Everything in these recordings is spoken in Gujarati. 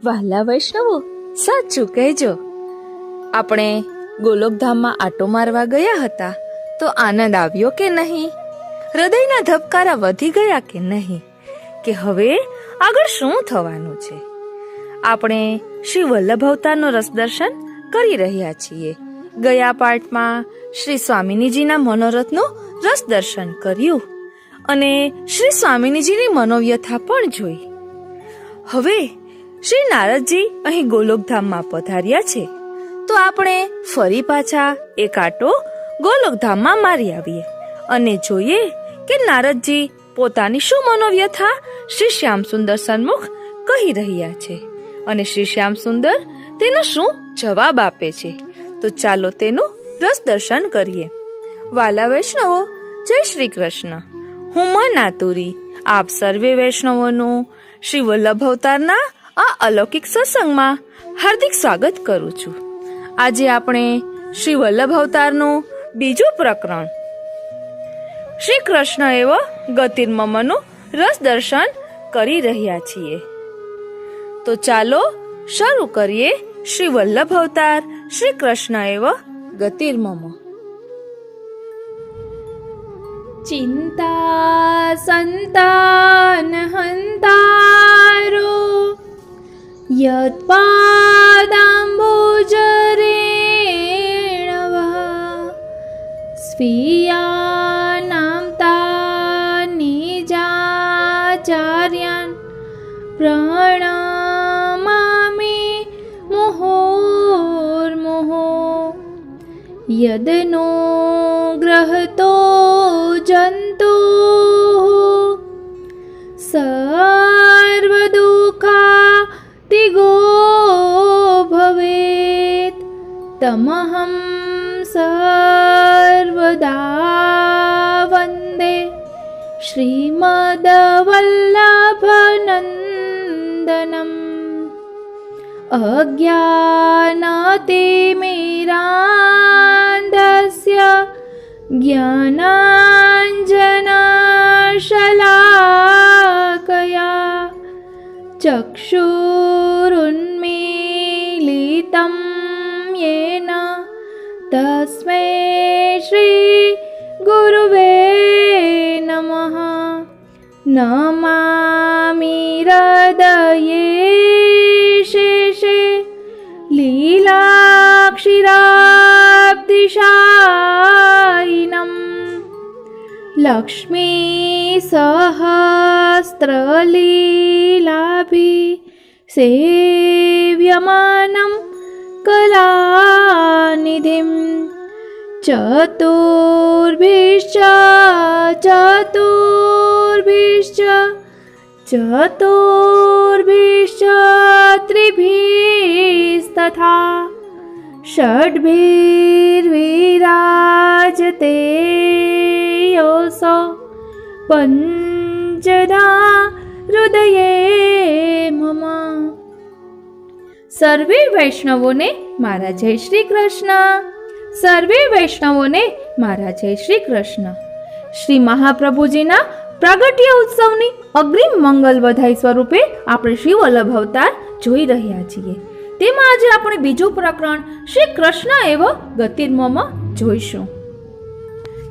વહાલા વૈષ્ણવો, સાચું કહેજો. આપણે ગોલોકધામમાં આટો મારવા ગયા હતા તો આનંદ આવ્યો કે નહીં? હૃદયના ધબકારા વધી ગયા કે નહીં? કે હવે આગળ શું થવાનું છે? આપણે શ્રી વલ્લભ અવતારનો રસ દર્શન કરી રહ્યા છીએ. ગયા પાઠમાં શ્રી સ્વામિનીજીના મનોરથનું રસ દર્શન કર્યું અને શ્રી સ્વામિનીજીની મનોવ્યથા પણ જોઈ. હવે શ્રી નારદજી અહીં ગોલોકધામમાં પધાર્યા છે તો આપણે ફરી પાછા એક આટો ગોલોકધામમાં મારી આવીએ અને જોઈએ કે નારદજી પોતાની શું મનોવ્યથા શ્રી શ્યામ સુંદર સન્મુખ કહી રહ્યા છે અને શ્રી શ્યામ સુંદર તેનો શું જવાબ આપે છે. તો ચાલો તેનું રસ દર્શન કરીએ. વાલા વૈષ્ણવો, જય શ્રી કૃષ્ણ. હું મન આતુરી આપ સર્વે વૈષ્ણવોનું શ્રી વલ્લભ અવતારના આ અલૌકિક સત્સંગમાં હાર્દિક સ્વાગત કરું છું. આજે આપણે શ્રી વલ્લભ અવતારનું બીજું પ્રકરણ શ્રી કૃષ્ણ એવ ગતિર્મમનું રસ દર્શન કરી રહ્યા છીએ. તો ચાલો શરૂ કરીએ શ્રી વલ્લભ અવતાર શ્રી કૃષ્ણ એવ ગતિર્મમ. ચિંતા સંતાન હંતારો યત્પાદાંબુજરેણવા સ્વીયાનાં તાનિજાચાર્યાન પ્રણમામિ મુહુર્મુહુ. યદનો ગ્રહતો જંતુ સર્વદુઃખાતિગો ભવેત તમહં સર્વદા વંદે શ્રીમદ્વલ્લભનંદનમ. અજ્ઞાનતિમિરાન્ધસ્ય જ્ઞાનાંજનશલાકયા ચક્ષુરુન્મીલિतं યેન તસ્મૈ શ્રી ગુરુવે નમઃ. નમામિ હૃદયે શેષે લીલાક્ષીરાબ્ધિશાયિનમ. લક્ષ્મી સહસ્રલીલાભિ સેવ્યમાનં કલાનિધિમ. ચતુર્ભિશ્ચ ચતુર્ભિશ્ચ ચતુર્ભિશ્ચ ત્રિભિस्तथा ષડ્ભિર્વિરાજતે યોસો પંચધા હૃદયે મમ. સર્વે વૈષ્ણવોને મારા જય શ્રી કૃષ્ણ. સર્વે વૈષ્ણવોને મારા જય શ્રી કૃષ્ણ. શ્રી મહાપ્રભુજીના પ્રાગટ્ય ઉત્સવની અગ્રિમ મંગલ વધાઈ સ્વરૂપે આપણે શ્રી વલ્લભ અવતાર જોઈ રહ્યા છીએ. તેમાં આજે આપણે બીજું પ્રકરણ શ્રી કૃષ્ણ એવ ગતિર્મમ જોઈશું.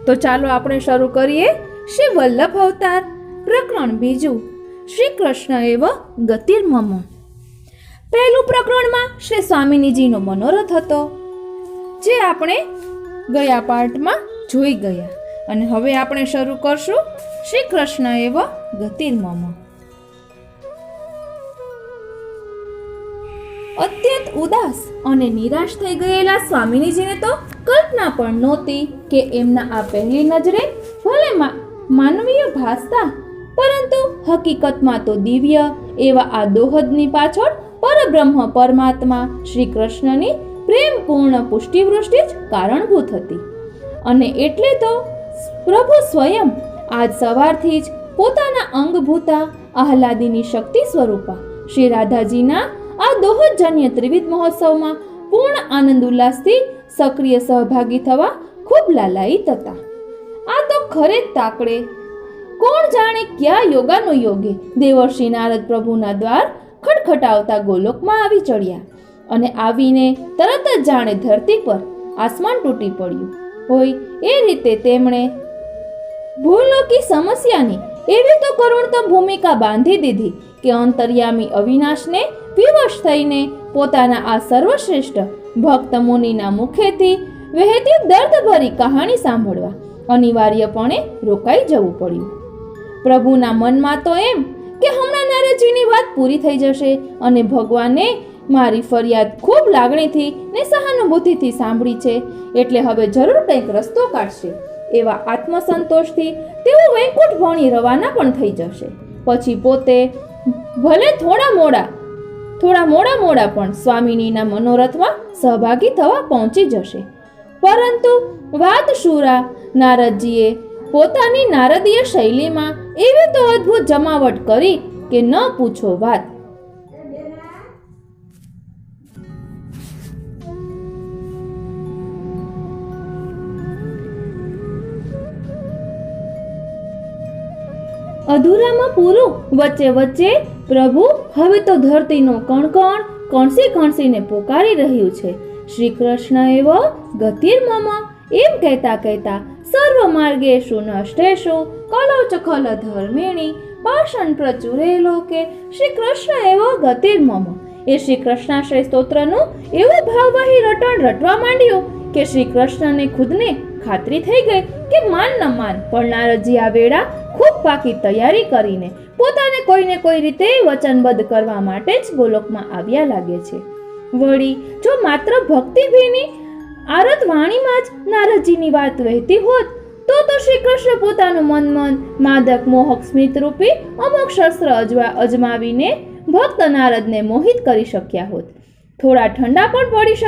તો ચાલો આપણે શરૂ કરીએ શ્રી વલ્લભ અવતાર પ્રકરણ બીજું શ્રી કૃષ્ણ એવ ગતિર્મમ. પહેલું પ્રકરણમાં શ્રી સ્વામિનીજીનો મનોરથ હતો જે આપણે ગયા પાઠમાં જોઈ ગયા અને હવે આપણે શરૂ કરશું શ્રી કૃષ્ણ એવ ગતિર્મમ. અત્યંત ઉદાસ અને નિરાશ થઈ ગયેલા સ્વામિનીજીને તો કલ્પના પણ નહોતી કે એમના આ પહેલી નજરે ભલે માનવીય ભાસતા પરંતુ હકીકતમાં તો દિવ્ય એવા આ દોહદની પાછળ પરબ્રહ્મ પરમાત્મા શ્રી કૃષ્ણની પ્રેમપૂર્ણ પુષ્ટિવૃષ્ટિ જ કારણભૂત હતી. અને એટલે તો પ્રભુ સ્વયં આજ સવારથી જ પોતાના અંગભૂતા આહલાદીની શક્તિ સ્વરૂપા શ્રી રાધાજીના આ દોહદજન્ય ત્રિવિધ મહોત્સવમાં પૂર્ણ આનંદ ઉલ્લાસથી સક્રિય સહભાગી થવા ખૂબ લાલાયિત હતા. આ તો ખરે જ તાકડે કોણ જાણે ક્યાં યોગાનો યોગે દેવર્ષિ નારદ પ્રભુના દ્વાર ખટખટાવતા ગોલોકમાં આવી ચડ્યા અને આવીને તરત જ જાણે ધરતી પર આસમાન તૂટી પડ્યું હોય એ રીતે તેમણે ભૂલોકી સમસ્યાની એવી તો કરુણતમ ભૂમિકા બાંધી દીધી કે અંતર્યામી અવિનાશને વિવશ થઈને પોતાના આ સર્વશ્રેષ્ઠ ભક્ત મુનિના મુખેથી વહેતી દર્દભરી કહાણી સાંભળવા અનિવાર્યપણે રોકાઈ જવું પડ્યું. પ્રભુના મનમાં તો એમ કે હમણાં નારદજીની વાત પૂરી થઈ જશે અને ભગવાને મારી ફરિયાદ ખૂબ લાગણીથી ને સહાનુભૂતિથી સાંભળી છે એટલે હવે જરૂર કંઈક રસ્તો કાઢશે એવા આત્મસંતોષથી તેઓ વૈકુંઠ ભણી રવાના પણ થઈ જશે. પછી પોતે ભલે થોડા મોડા પણ સ્વામિનીના મનોરથમાં સહભાગી થવા પહોંચી જશે. પરંતુ વાત શુરા નારદજીએ પોતાની નારદીય શૈલીમાં એવી તો અદ્ભુત જમાવટ કરી કે ન પૂછો વાત. અધૂરામાં પૂરું વચ્ચે પ્રભુ હવે તો ધરતીનો કણકણ કણસીને પોકારી રહ્યું છે. શ્રી કૃષ્ણ એવો ગતિર્મમ એમ કહેતા સર્વ માર્ગેષુ નષ્ટેષુ કલોચ ખલ ધર્મેણી પાષણ પ્રચુરે લોકે શ્રી કૃષ્ણ એવો ગતિર્મમ એ શ્રી કૃષ્ણાશ્રય સ્તોત્રનું એવું ભાવવાહી રટણ રટવા માંડ્યું કે શ્રી કૃષ્ણને ખુદને ખાતરી થઈ ગઈ કે માન ન માન પણ નારદજી આ વેળા ખૂબ પાકી તૈયારી કરીને પોતાને કોઈને કોઈ રીતે વચનબદ્ધ કરવા માટે જ ગોલોકમાં આવ્યા લાગે છે. વળી જો માત્ર ભક્તિભીની આરત વાણીમાં જ નારદજીની વાત વહેતી હોત તો શ્રી કૃષ્ણ પોતાનું મન માદક મોહક સ્મિત રૂપી અમુક શસ્ત્ર અજમાવીને ભક્ત નારદને મોહિત કરી શક્યા હોત. થોડા ઠંડા પણ પાડી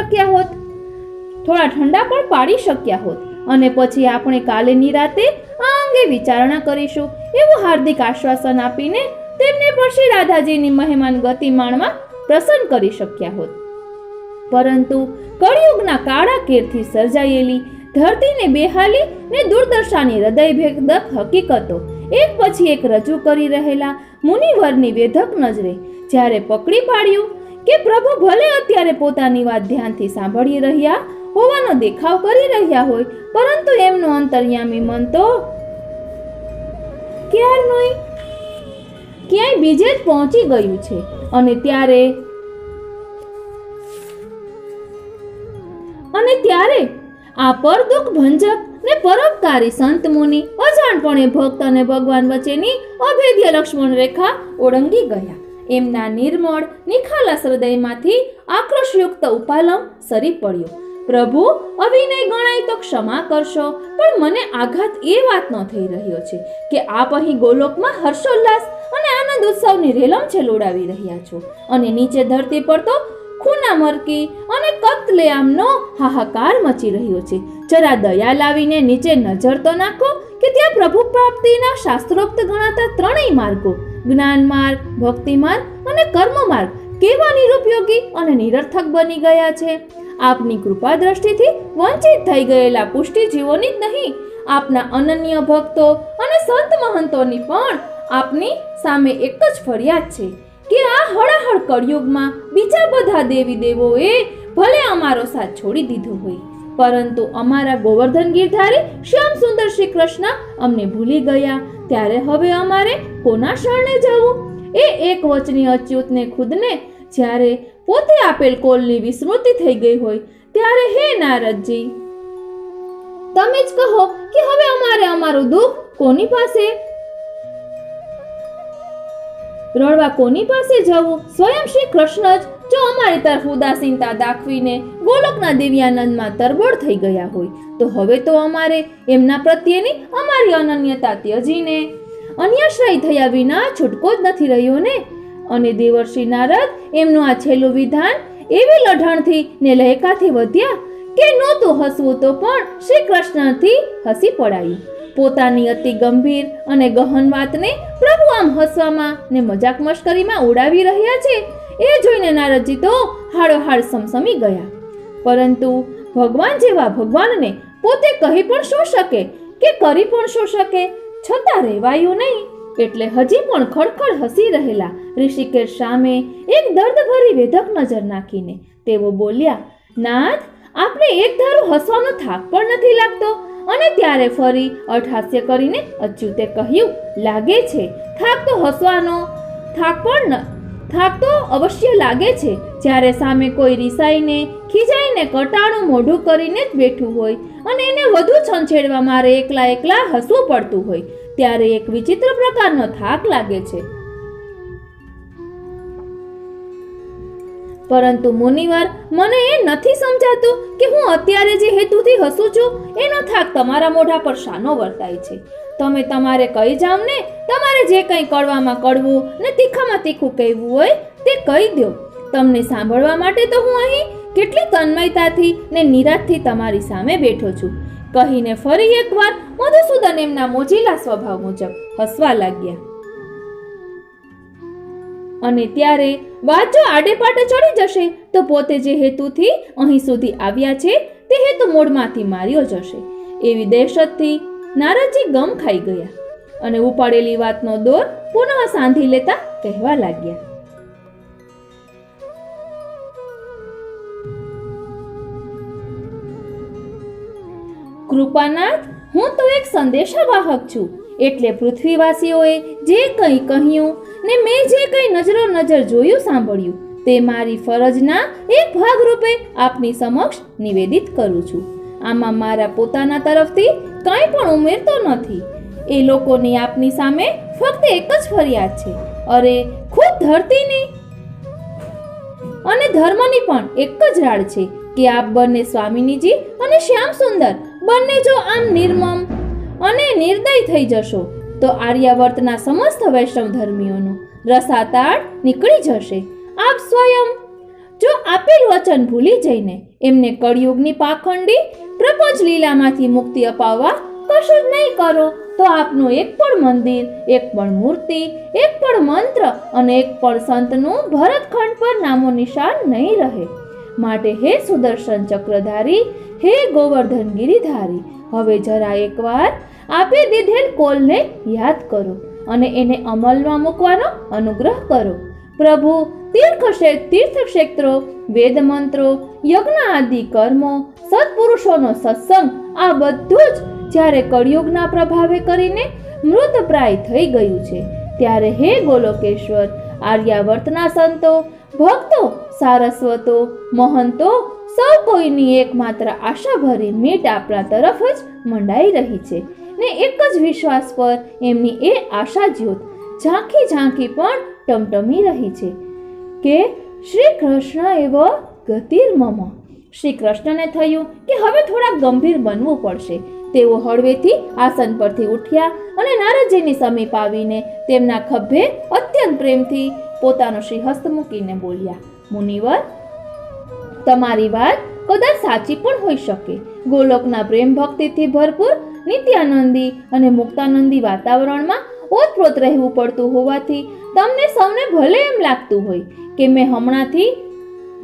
શક્યા હોત અને પછી આપણે કાલે નિરાતે આ અંગે વિચારણા કરીશું એવું હાર્દિક આશ્વાસન આપીને તેમને પણ શ્રી રાધાજીની મહેમાન ગતિ માણવા પ્રસન્ન કરી શક્યા હોત. પરંતુ કળિયુગના કાળા કેરથી સર્જાયેલી ધરતીને બેહાલી ને દુર્દશાની હૃદયભેદક હકીકતો એક પછી એક રજૂ કરી રહેલા મુનિવરની વેધક નજરે જ્યારે પકડી પાડ્યું કે પ્રભુ ભલે અત્યારે પોતાની વાત ધ્યાનથી સાંભળી રહ્યા હોવાનો દેખાવ કરી રહ્યા હોય પરંતુ એમનું અંતર્યામી મન તો ક્યાંય બીજે જ પહોંચી ગયું છે. અને ત્યારે આ પર દુઃખ ભંજક ને પરોપકારી સંત મુનિ અજાણપણે ભક્ત અને ભગવાન વચ્ચેની અભેદ્ય લક્ષ્મણ રેખા ઓળંગી ગયા. એમના નિર્મળ નિખાલસ હૃદયમાંથી આક્રોશયુક્ત ઉપાલમ સરી પડ્યો. પ્રભુ અવિનય ગણાય તો ક્ષમા કરશો પણ મને આઘાત એ વાતનો થઈ રહ્યો છે કે આપ અહીં ગોલોકમાં હર્ષોલ્લાસ અને આનંદ ઉત્સવની રેલમછેલ ઉડાવી રહ્યા છો અને નીચે ધરતી પર તો ખૂના મરકી અને કત્લેઆમનો હાહાકાર મચી રહ્યો છે. જરા દયા લાવીને નીચે નજર તો નાખો કે ત્યાં પ્રભુ પ્રાપ્તિના શાસ્ત્રોક્ત ગણાતા ત્રણેય માર્ગો જ્ઞાન માર્ગ, ભક્તિ માર્ગ અને કર્મ માર્ગ કેવા નિરુપયોગી અને નિરર્થક બની ગયા છે. આપની કૃપા દ્રષ્ટિથી વંચિત થઈ ગયેલા પુષ્ટિ જીવોની જ નહીં આપના અનન્ય ભક્તો અને સંત મહંતોની પણ આપની સામે એક જ ફરિયાદ છે કે આ હળહળ કળિયુગમાં બીજા બધા દેવી દેવોએ ભલે અમારો સાથ છોડી દીધો હોય પરંતુ અમારા ગોવર્ધન ગીરધારી શ્યામ સુંદર શ્રી કૃષ્ણ અમને ભૂલી ગયા ત્યારે હવે અમારે કોના શરણે જવું? એ એક વચની અચ્યુતને ખુદને જ્યારે પોતે આપેલ કોલની વિસ્મૃતિ થઈ ગઈ હોય ત્યારે હે નારદજી તમે જ કહો કે હવે અમારે અમારું દુઃખ કોની પાસે રડવા કોની પાસે જવું? સ્વયં શ્રી કૃષ્ણ જ જો અમારી તરફ ઉદાસીનતા દાખવીને ગોલોકના દિવ્યાનંદમાં તરબોળ થઈ ગયા હોય તો હવે તો અમારે એમના પ્રત્યેની અમારી અનન્યતા ત્યજીને અન્યાશ્રય થયા વિના છૂટકો જ નથી રહ્યો ને. અને દેવર્ષિ નારદ એમનું આ છેલ્લું વિધાન એવી લઢણથી ને લહેકાથી વધ્યા કે નહોતું હસવું તો પણ શ્રી કૃષ્ણથી હસી પડાયું. પોતાની અતિ ગંભીર અને ગહન વાતને પ્રભુ આમ હસવામાં ને મજાક મશ્કરીમાં ઉડાવી રહ્યા છે એ જોઈને નારદજી તો હાડોહાડ સમસમી ગયા. પરંતુ ભગવાન જેવા ભગવાનને પોતે કહી પણ શું શકે કે કરી પણ શું શકે છતાં રહેવાયું નહીં. એટલે હજી પણ ખડખડ હસી રહેલા ઋષિકેશ સામે એક દર્દભરી વેધક નજર નાખીને તેઓ બોલ્યા, નાથ, આપને એક ધારું હસવાનો થાક પણ નથી લાગતો? અને ત્યારે ફરી અટહાસ્ય કરીને અચ્યુતે કહ્યું, લાગે છે થાક તો હસવાનો, થાક તો અવશ્ય લાગે છે જ્યારે સામે કોઈ રિસાઈને ખીજાઈને કટાણું મોઢું કરીને જ બેઠું હોય અને એને વધુ છંછેડવા મારે એકલા હસવું પડતું હોય ત્યારે એક વિચિત્ર પ્રકારનો થાક લાગે છે. પરંતુ મુનિવર, મને એ નથી સમજાતું કે હું અત્યારે જે હેતુથી હસું છું એનો થાક તમારા મોઢા પર શાનો વર્તાય છે. તમે તમારે કહી જાવ ને, તમારે જે કંઈ કડવામાં કડવું ને તીખામાં તીખું કહેવું હોય તે કહી દો. તમને સાંભળવા માટે તો હું અહીં કેટલી તન્મયતાથી ને નિરાશથી તમારી સામે બેઠો છું. કહીને ફરી એકવાર મધુસૂદન એમના મોજીલા સ્વભાવ મુજબ હસવા લાગ્યા. અને ત્યારે વાત જો આડેપાટે ચડી જશે તો પોતે જે હેતુથી અહીં સુધી આવ્યા છે તે હેતુ મૂળમાંથી માર્યો જશે એવી દહેશતથી નારદજી ગમ ખાઈ ગયા અને ઉપાડેલી વાતનો દોર પુનઃ સાંધી લેતા કહેવા લાગ્યા, કૃપાનાથ, હું તો એક સંદેશાવાહક છું. એટલે પૃથ્વીવાસીઓએ જે કંઈ કહ્યું ને મેં જે કંઈ નજરો નજર જોયું સાંભળ્યું તે મારી ફરજના એક ભાગ રૂપે આપની સમક્ષ નિવેદિત કરું છું. આમાં મારા પોતાના તરફથી કંઈ પણ ઉમેરતો નથી. એ લોકોની આપની સામે ફક્ત એક જ ફરિયાદ છે. અરે, ખુદ ધરતીની અને ધર્મની પણ એક જ રાડ છે કે આપ બંને સ્વામિનીજી અને શ્યામ સુંદર બંને જો આમ નિર્મમ અને નિર્દય થઈ જશો તો આર્યાવર્તના સમસ્ત વૈષ્ણવ ધર્મીઓનો રસાતાળ નીકળી જશે. આપ સ્વયં જો આપેલ વચન ભૂલી જઈને એમને કળિયુગની પાખંડી પ્રપંચ લીલામાંથી મુક્તિ અપાવવા કશું જ નહીં કરો તો આપનું એક પણ મંદિર, એક પણ મૂર્તિ, એક પણ મંત્ર અને એક પણ સંતનું ભરતખંડ પર નામો નિશાન નહીં રહે. માટે હે સુદર્શન ચક્રધારી, હે ગોવર્ધન ગિરિધારી, હવે જરા એકવાર આપે દીધેલ કોલને યાદ કરો અને એને અમલમાં મૂકવાનો અનુગ્રહ કરો. પ્રભુ તીર્થક્ષેત્રો, વેદ મંત્રો, યજ્ઞ આદિ કર્મો, સત્પુરુષોનો સત્સંગ આ બધું જ જ્યારે કળિયુગના પ્રભાવે કરીને મૃતપ્રાય થઈ ગયું છે ત્યારે હે ગોલોકેશ્વર, આર્યાવર્તના સંતો, ભક્તો, સારસ્વતો, મહંતો સૌ કોઈની એકમાત્ર આશા ભરી મીટ આપણા તરફ જ મંડાઈ રહી છે ને એક જ વિશ્વાસ પર એમની એ આશા જ્યોત ઝાંખી ઝાંખી પણ ટમટમી રહી છે કે શ્રી કૃષ્ણ એવ ગતિર્મમ. શ્રી કૃષ્ણને થયું કે હવે થોડા ગંભીર બનવું પડશે. તેઓ હળવેથી આસન પરથી ઉઠ્યા અને નારદજીની સમીપ આવીને તેમના ખભે અત્યંત પ્રેમથી પોતાનો શ્રીહસ્ત મૂકીને બોલ્યા, મુનિવર, તમારી વાત કદાચ સાચી પણ હોઈ શકે. ગોલોકના પ્રેમ ભક્તિથી ભરપૂર નિત્યાનંદી અને મુક્તાનંદી વાતાવરણમાં ઓતપ્રોત રહેવું પડતું હોવાથી તમને સૌને ભલે એમ લાગતું હોય કે મેં હમણાંથી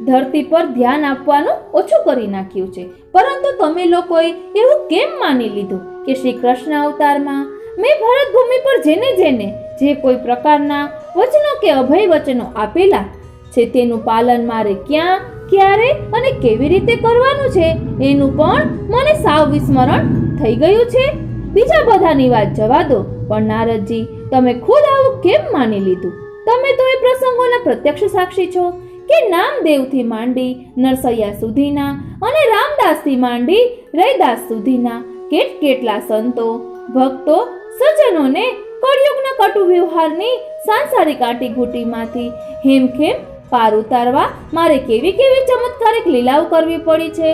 ધરતી પર ધ્યાન આપવાનું ઓછું કરી નાખ્યું છે. પરંતુ તમે લોકોએ એવું કેમ માની લીધું કે શ્રી કૃષ્ણ અવતારમાં મેં ભારત ભૂમિ પર જેને જે કોઈ પ્રકારના વચનો કે અભય વચનો આપેલા છે તેનું પાલન મારે ક્યાં, ક્યારે અને કેવી રીતે કરવાનું છે એનું પણ મને સાવ વિસ્મરણ થઈ ગયું છે. બીજા બધાની વાત જવા દો, પણ નારદજી, તમે ખુદ આવું કેમ માની લીધું? તમે તો એ પ્રસંગોના પ્રત્યક્ષ સાક્ષી છો કે નામદેવથી માંડી નરસૈયા સુધીના અને રામદાસથી માંડી રૈદાસ સુધીના કેટલા સંતો, ભક્તો, સજ્જનોને કળિયુગના કટુ વ્યવહારની સાંસારિક આંટીઘૂંટીમાંથી હેમખેમ પાર ઉતારવા મારે કેવી ચમત્કારિક લીલાઓ કરવી પડી છે.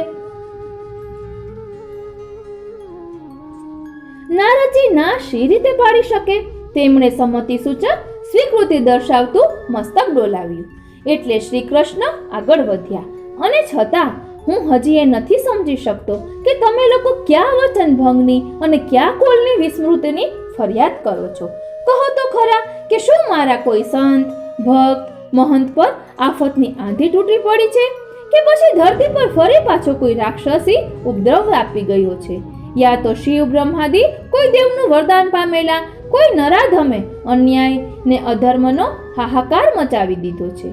નારદજી ના શી રીતે પાડી શકે? તેમણે સંમતિ સૂચક સ્વીકૃતિ દર્શાવતું મસ્તક ડોલાવ્યું. એટલે શ્રી કૃષ્ણ આગળ વધ્યા. અને છતાં હું હજી એ નથી સમજી શકતો કે તમે લોકો ક્યાં વચન ભંગની અને ક્યાં કોલની વિસ્મૃતિની ફરિયાદ કરો છો. કહો તો ખરા કે શું મારા કોઈ સંત, ભક્ત, મહંત પર આફતની આંધી તૂટી પડી છે કે પછી ધરતી પર ફરી પાછો કોઈ રાક્ષસી ઉપદ્રવ વ્યાપી ગયો છે? યા તો શિવ બ્રહ્માદિ કોઈ દેવનું વરદાન પામેલા કોઈ નરાધમે અન્યાય ને અધર્મનો હાહાકાર મચાવી દીધો છે.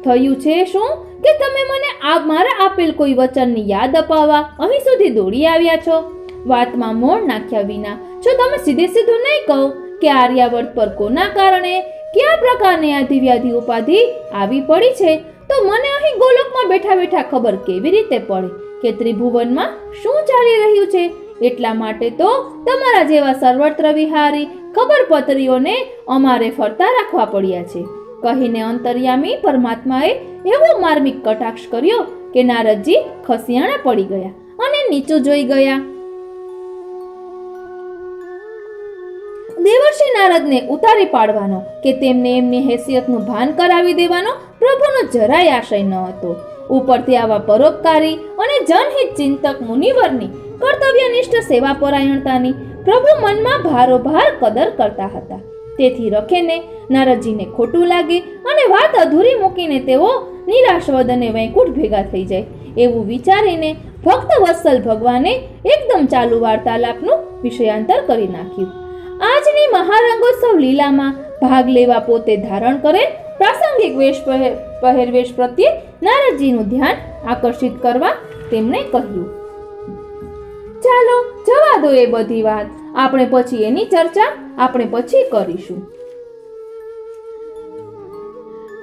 થયું છે શું કે તમે મને મારા આપેલ કોઈ વચનની યાદ અપાવવા અહીં સુધી દોડી આવ્યા છો? વાતમાં મોણ નાખ્યા વિના જો તમે સીધે સીધું નહીં કહો કે આર્યાવર્ત પર કોના કારણે કયા પ્રકારની આધિવ્યાધિ ઉપાધિ આવી પડી છે, તો મને અહીં ગોલોકમાં બેઠા બેઠા ખબર કેવી રીતે પડે કે ત્રિભુવનમાં શું ચાલી રહ્યું છે? એટલા માટે તો તમારા જેવા સર્વત્ર વિહારી ખબરપત્રીઓને અમારે ફરતા રાખવા પડ્યા છે, કહીને અંતર્યામી પરમાત્માએ એવો માર્મિક કટાક્ષ કર્યો કે નારદજી ખસિયાણા પડી ગયા અને નીચું જોઈ ગયા. દેવર્ષિ નારદને ઉતારી પાડવાનો કે તેમને એમની હેસિયતનું ભાન કરાવી દેવાનો પ્રભુનો જરાય આશય ન હતો. ઉપરથી આવા પરોપકારી અને જનહિત ચિંતક મુનિવરની કર્તવ્યનિષ્ઠ સેવાપરાયણતાની પ્રભુ મનમાં ભારોભાર કદર કરતા હતા. તેથી રખેને નારદજીને ખોટું લાગે અને વાત અધૂરી મૂકીને તેઓ નિરાશવદ અને વૈકુંઠ ભેગા થઈ જાય એવું વિચારીને ભક્ત વત્સલ ભગવાને એકદમ ચાલુ વાર્તાલાપનું વિષયાંતર કરી નાખ્યું. આજની મહારંગોત્સવ લીલામાં ભાગ લેવા પોતે ધારણ કરેલ પ્રાસંગિક પહેરવેશ પ્રત્યે નારદજીનું ધ્યાન આકર્ષિત કરવા તેમણે કહ્યું, ચાલો જવા દો એ બધી વાત, આપણે પછી એની ચર્ચા આપણે પછી કરીશું.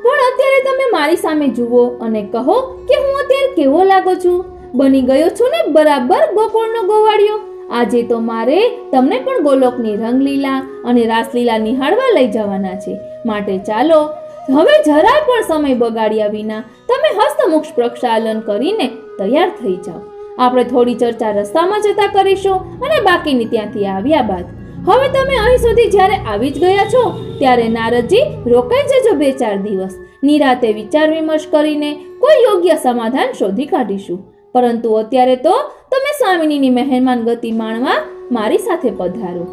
પણ અત્યારે તમે મારી સામે જુઓ અને કહો કે હું અત્યારે કેવો લાગુ છું? બની ગયો છું ને બરાબર ગોકુળનો ગોવાળિયો. આજે તો મારે તમને પણ ગોલોકની રંગલીલા અને રાસલીલા નિહાળવા લઈ જવાના છે, માટે ચાલો હવે જરાય પણ સમય બગાડ્યા વિના તમે હસ્તમુખ પ્રક્ષાલન કરીને તૈયાર થઈ જાઓ. આપણે થોડી ચર્ચા રસ્તામાં જતા કરીશું અને બાકીની ત્યાંથી આવ્યા બાદ હવે તમે અહીં સુધી જ્યારે આવી જ ગયા છો ત્યારે નારદજી રોકાઈ જજો 2-4 દિવસ. નિરાતે વિચાર વિમર્શ કરીને કોઈ યોગ્ય સમાધાન શોધી કાઢીશું. પરંતુ અત્યારે તો તમે સ્વામિનીની મહેમાન ગતિ માણવા મારી સાથે પધારો.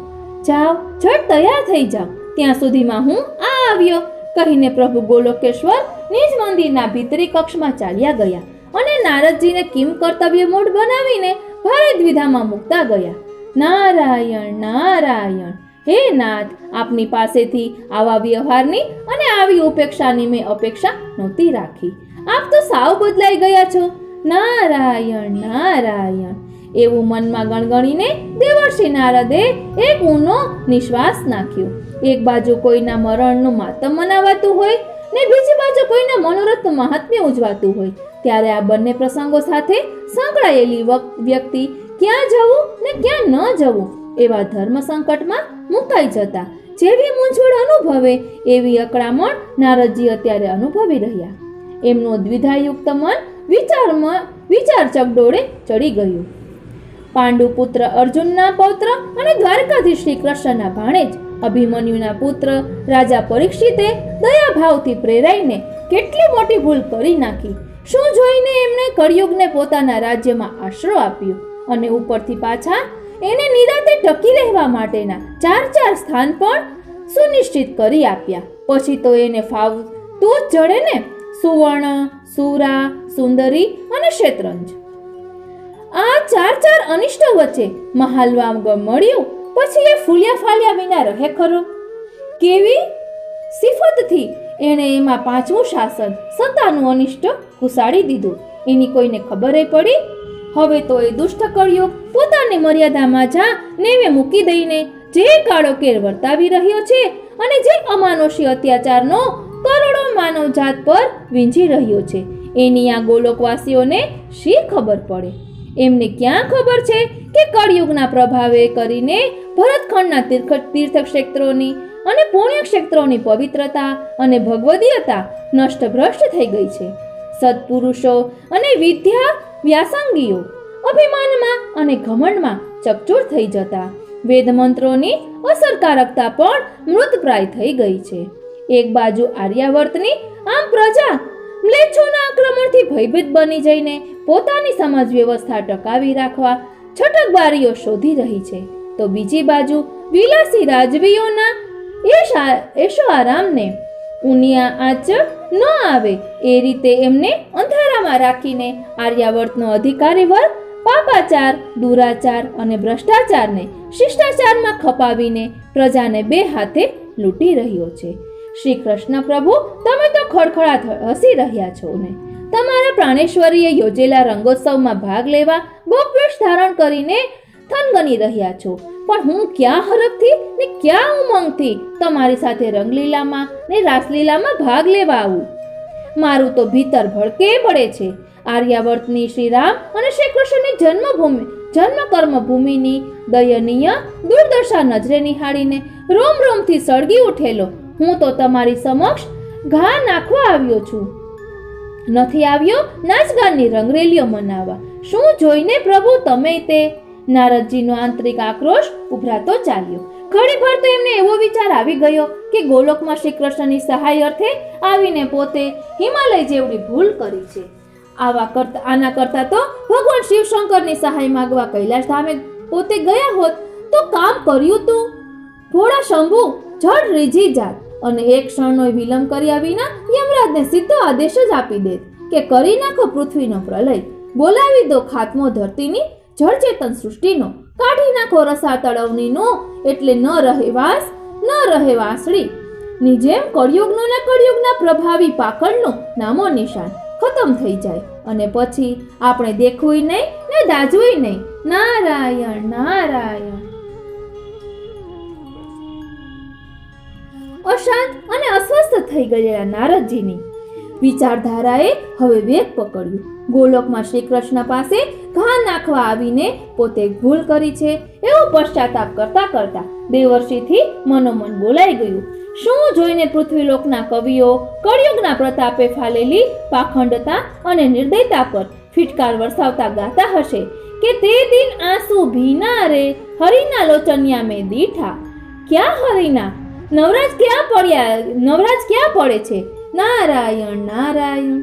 જાઓ, ઝટ તૈયાર થઈ જાઓ. ત્યાં સુધીમાં હું આવ્યો કહીને પ્રભુ ગોલોકેશ્વર નિજ મંદિરના ભીતરી કક્ષમાં ચાલ્યા ગયા અને નારદજીને કિમ કર્તવ્ય મૂઢ બનાવીને ભારે દ્વિધામાં મૂકતા ગયા. નારાયણ નારાયણ, હે નાથ, આપની પાસેથી આવા વ્યવહારની અને આવી ઉપેક્ષાની મેં અપેક્ષા નહોતી રાખી. આપ તો સાવ બદલાઈ ગયા છો. નારાયણ નારાયણ એવું મનમાં ગણગણીને દેવર્ષિ નારદે એક ઊંડો નિશ્વાસ નાખ્યો. એક બાજુ કોઈના મરણનું માતમ મનાવાતું હોય ને બીજી બાજુ કોઈના મનોરથનું મહાત્મ્ય ઉજવાતું હોય ત્યારે આ બંને પ્રસંગો સાથે સંકળાયેલી વ્યક્તિ ક્યાં જવું ને ક્યાં ન જવું એવા ધર્મ સંકટમાં મુકાઈ જતા જેવી મૂંઝવણ અનુભવે એવી અકળામણ નારદજી અત્યારે અનુભવી રહ્યા. એમનું દ્વિધાયુક્ત મન વિચાર ચકડોળે ચડી ગયું. પાંડુ પુત્ર અર્જુનના પૌત્ર અને દ્વારકાધીશ શ્રી કૃષ્ણના ભાણેજ અભિમન્યુના પુત્ર રાજા પરીક્ષિતે દયાભાવથી પ્રેરાઈને કેટલી મોટી ભૂલ કરી નાખી. શું જોઈને એમણે કળિયુગને પોતાના રાજ્યમાં આશરો આપ્યો અને ઉપરથી પાછા એને નિરાતે ટકી રહેવા માટેના 4 સ્થાન પણ સુનિશ્ચિત કરી આપ્યા. પછી તો એને ફાવતું જ જડે ને. સુવર્ણ, સુરા, સુંદરી અને શેત્રંજ, આ 4 અનિષ્ટો વચ્ચે મહાલવા મળ્યું પછી એ ફૂલ્યા ફાલ્યા વિના રહે ખરો? કેવી સિફતથી એણે એમાં 5મું શાસન સત્તાનું અનિષ્ટ ઘુસાડી દીધું એની કોઈને ખબરે પડી? હવે તો એ દુષ્ટ કળિયુગ પોતાની મર્યાદામાં જા નેવે મૂકી દઈને જે કાળો કેર વર્તાવી રહ્યો છે અને જે અમાનુષી અત્યાચારનો કરોડો માનવજાત પર વીંજી રહ્યો છે એની આ ગોલોકવાસીઓને શી ખબર પડે? એમને ક્યાં ખબર છે કે કળિયુગના પ્રભાવે કરીને ભરતખંડના તીર્થક્ષેત્રોની અને પુણ્યક્ષેત્રોની પવિત્રતા અને ભગવદીયતા નષ્ટભ્રષ્ટ થઈ ગઈ છે. સત્પુરુષો અને વિદ્યા વ્યાસંગીઓ અભિમાનમાં અને ઘમંડમાં ચકચૂર થઈ જતા વેદ મંત્રોની અસરકારકતા પણ મૃતપ્રાય થઈ ગઈ છે. એક બાજુ આર્યાવર્તની આમ પ્રજા મ્લેચ્છોના આક્રમણથી ભયભીત બની જઈને પોતાની સમાજ વ્યવસ્થા ટકાવી રાખવા છટકબારીઓ શોધી રહી છે, તો બીજી બાજુ વિલાસી રાજવીઓના એશો આરામને ઉનિયા આંચ ન આવે એ રીતે એમને અંધારામાં રાખીને આર્યાવર્તનો અધિકારી વર્ગ પાપ પાપાચાર, દુરાચાર અને ભ્રષ્ટાચારને શિષ્ટાચારમાં ખપાવીને પ્રજાને બે હાથે લૂંટી રહ્યો છે. શ્રી કૃષ્ણ પ્રભુ, તમે તો ખડખડાટ હસી રહ્યા છો ને? તમારા પ્રાણેશ્વરીએ યોજેલા રંગોત્સવમાં ભાગ લેવા ગોપવેશ ધારણ કરીને થનગની રહ્યા છો, પણ હું ક્યાં હરખથી ને ક્યાં ઉમંગથી તમારી સાથે રંગલીલામાં ને રાસલીલામાં ભાગ લેવા આવું? મારું તો ભીતર ભડકે પડે છે. આર્યાવર્તની શ્રી રામ અને શ્રી કૃષ્ણની જન્મ કર્મભૂમિની દયનીય દુર્દશા નજરે નિહાળીને રોમ રોમથી સળગી ઉઠેલો હું તો તમારી સમક્ષ ઘા નાખવા આવ્યો છું. નથી આવ્યો નાચગાનની રંગરેલીઓ મનાવવા. શું જોઈને પ્રભુ તમે તે? નારદજીનો આંતરિક આક્રોશ ઉભરાતો ચાલ્યો. ઘડીભર તો એમને એવો વિચાર આવી ગયો કે ગોલોકમાં શ્રી કૃષ્ણની સહાય અર્થે આવીને પોતે હિમાલય જેવડી ભૂલ કરી છે. આના કરતા તો ભગવાન શિવશંકરની સહાય માંગવા કૈલાશ ધામે પોતે ગયા હોત તો કામ કર્યું તું. ભોળા શંભુ જડ રીઝી જાત અને એક ક્ષણનો વિલંબ કર્યા વિના યમરાજને સીધો આદેશ જ આપી દે કે કરી નાખો પૃથ્વીનો પ્રલય, બોલાવી દો ખાત્મો ધરતીની જળચેતન સૃષ્ટિનો, કાઢી નાખો રસા તળવણીનો, એટલે ન રહે વાંસળી ની જેમ કળિયુગના પ્રભાવી પાખંડનું નામો નિશાન ખતમ થઈ જાય અને પછી આપણે દેખવું નહીં ને દાજવું નહીં. નારાયણ નારાયણ. અશાંત અને અસ્વસ્થ થઈ ગયેલા નારદજીની વિચારધારાએ હવે વેગ પકડ્યું. ગોલોકમાં શ્રી કૃષ્ણ પાસે ઘા નાખવા આવીને પોતે ભૂલ કરી છે એવો પશ્ચાતાપ કરતા કરતા દેવર્ષિથી મનોમન બોલાઈ ગયું. શું જોઈને પૃથ્વીલોકના કવિઓ કળિયુગના પ્રતાપે ફાલેલી પાખંડતા અને નિર્દયતા પર ફિટકાર વરસાવતા ગાતા હશે કે તે દિન આંસુ ભીના રે હરિના લોચનિયા મેં દીઠા. ક્યાં હરિના? નવરાજ ક્યાં પડે છે? નારાયણ નારાયણ.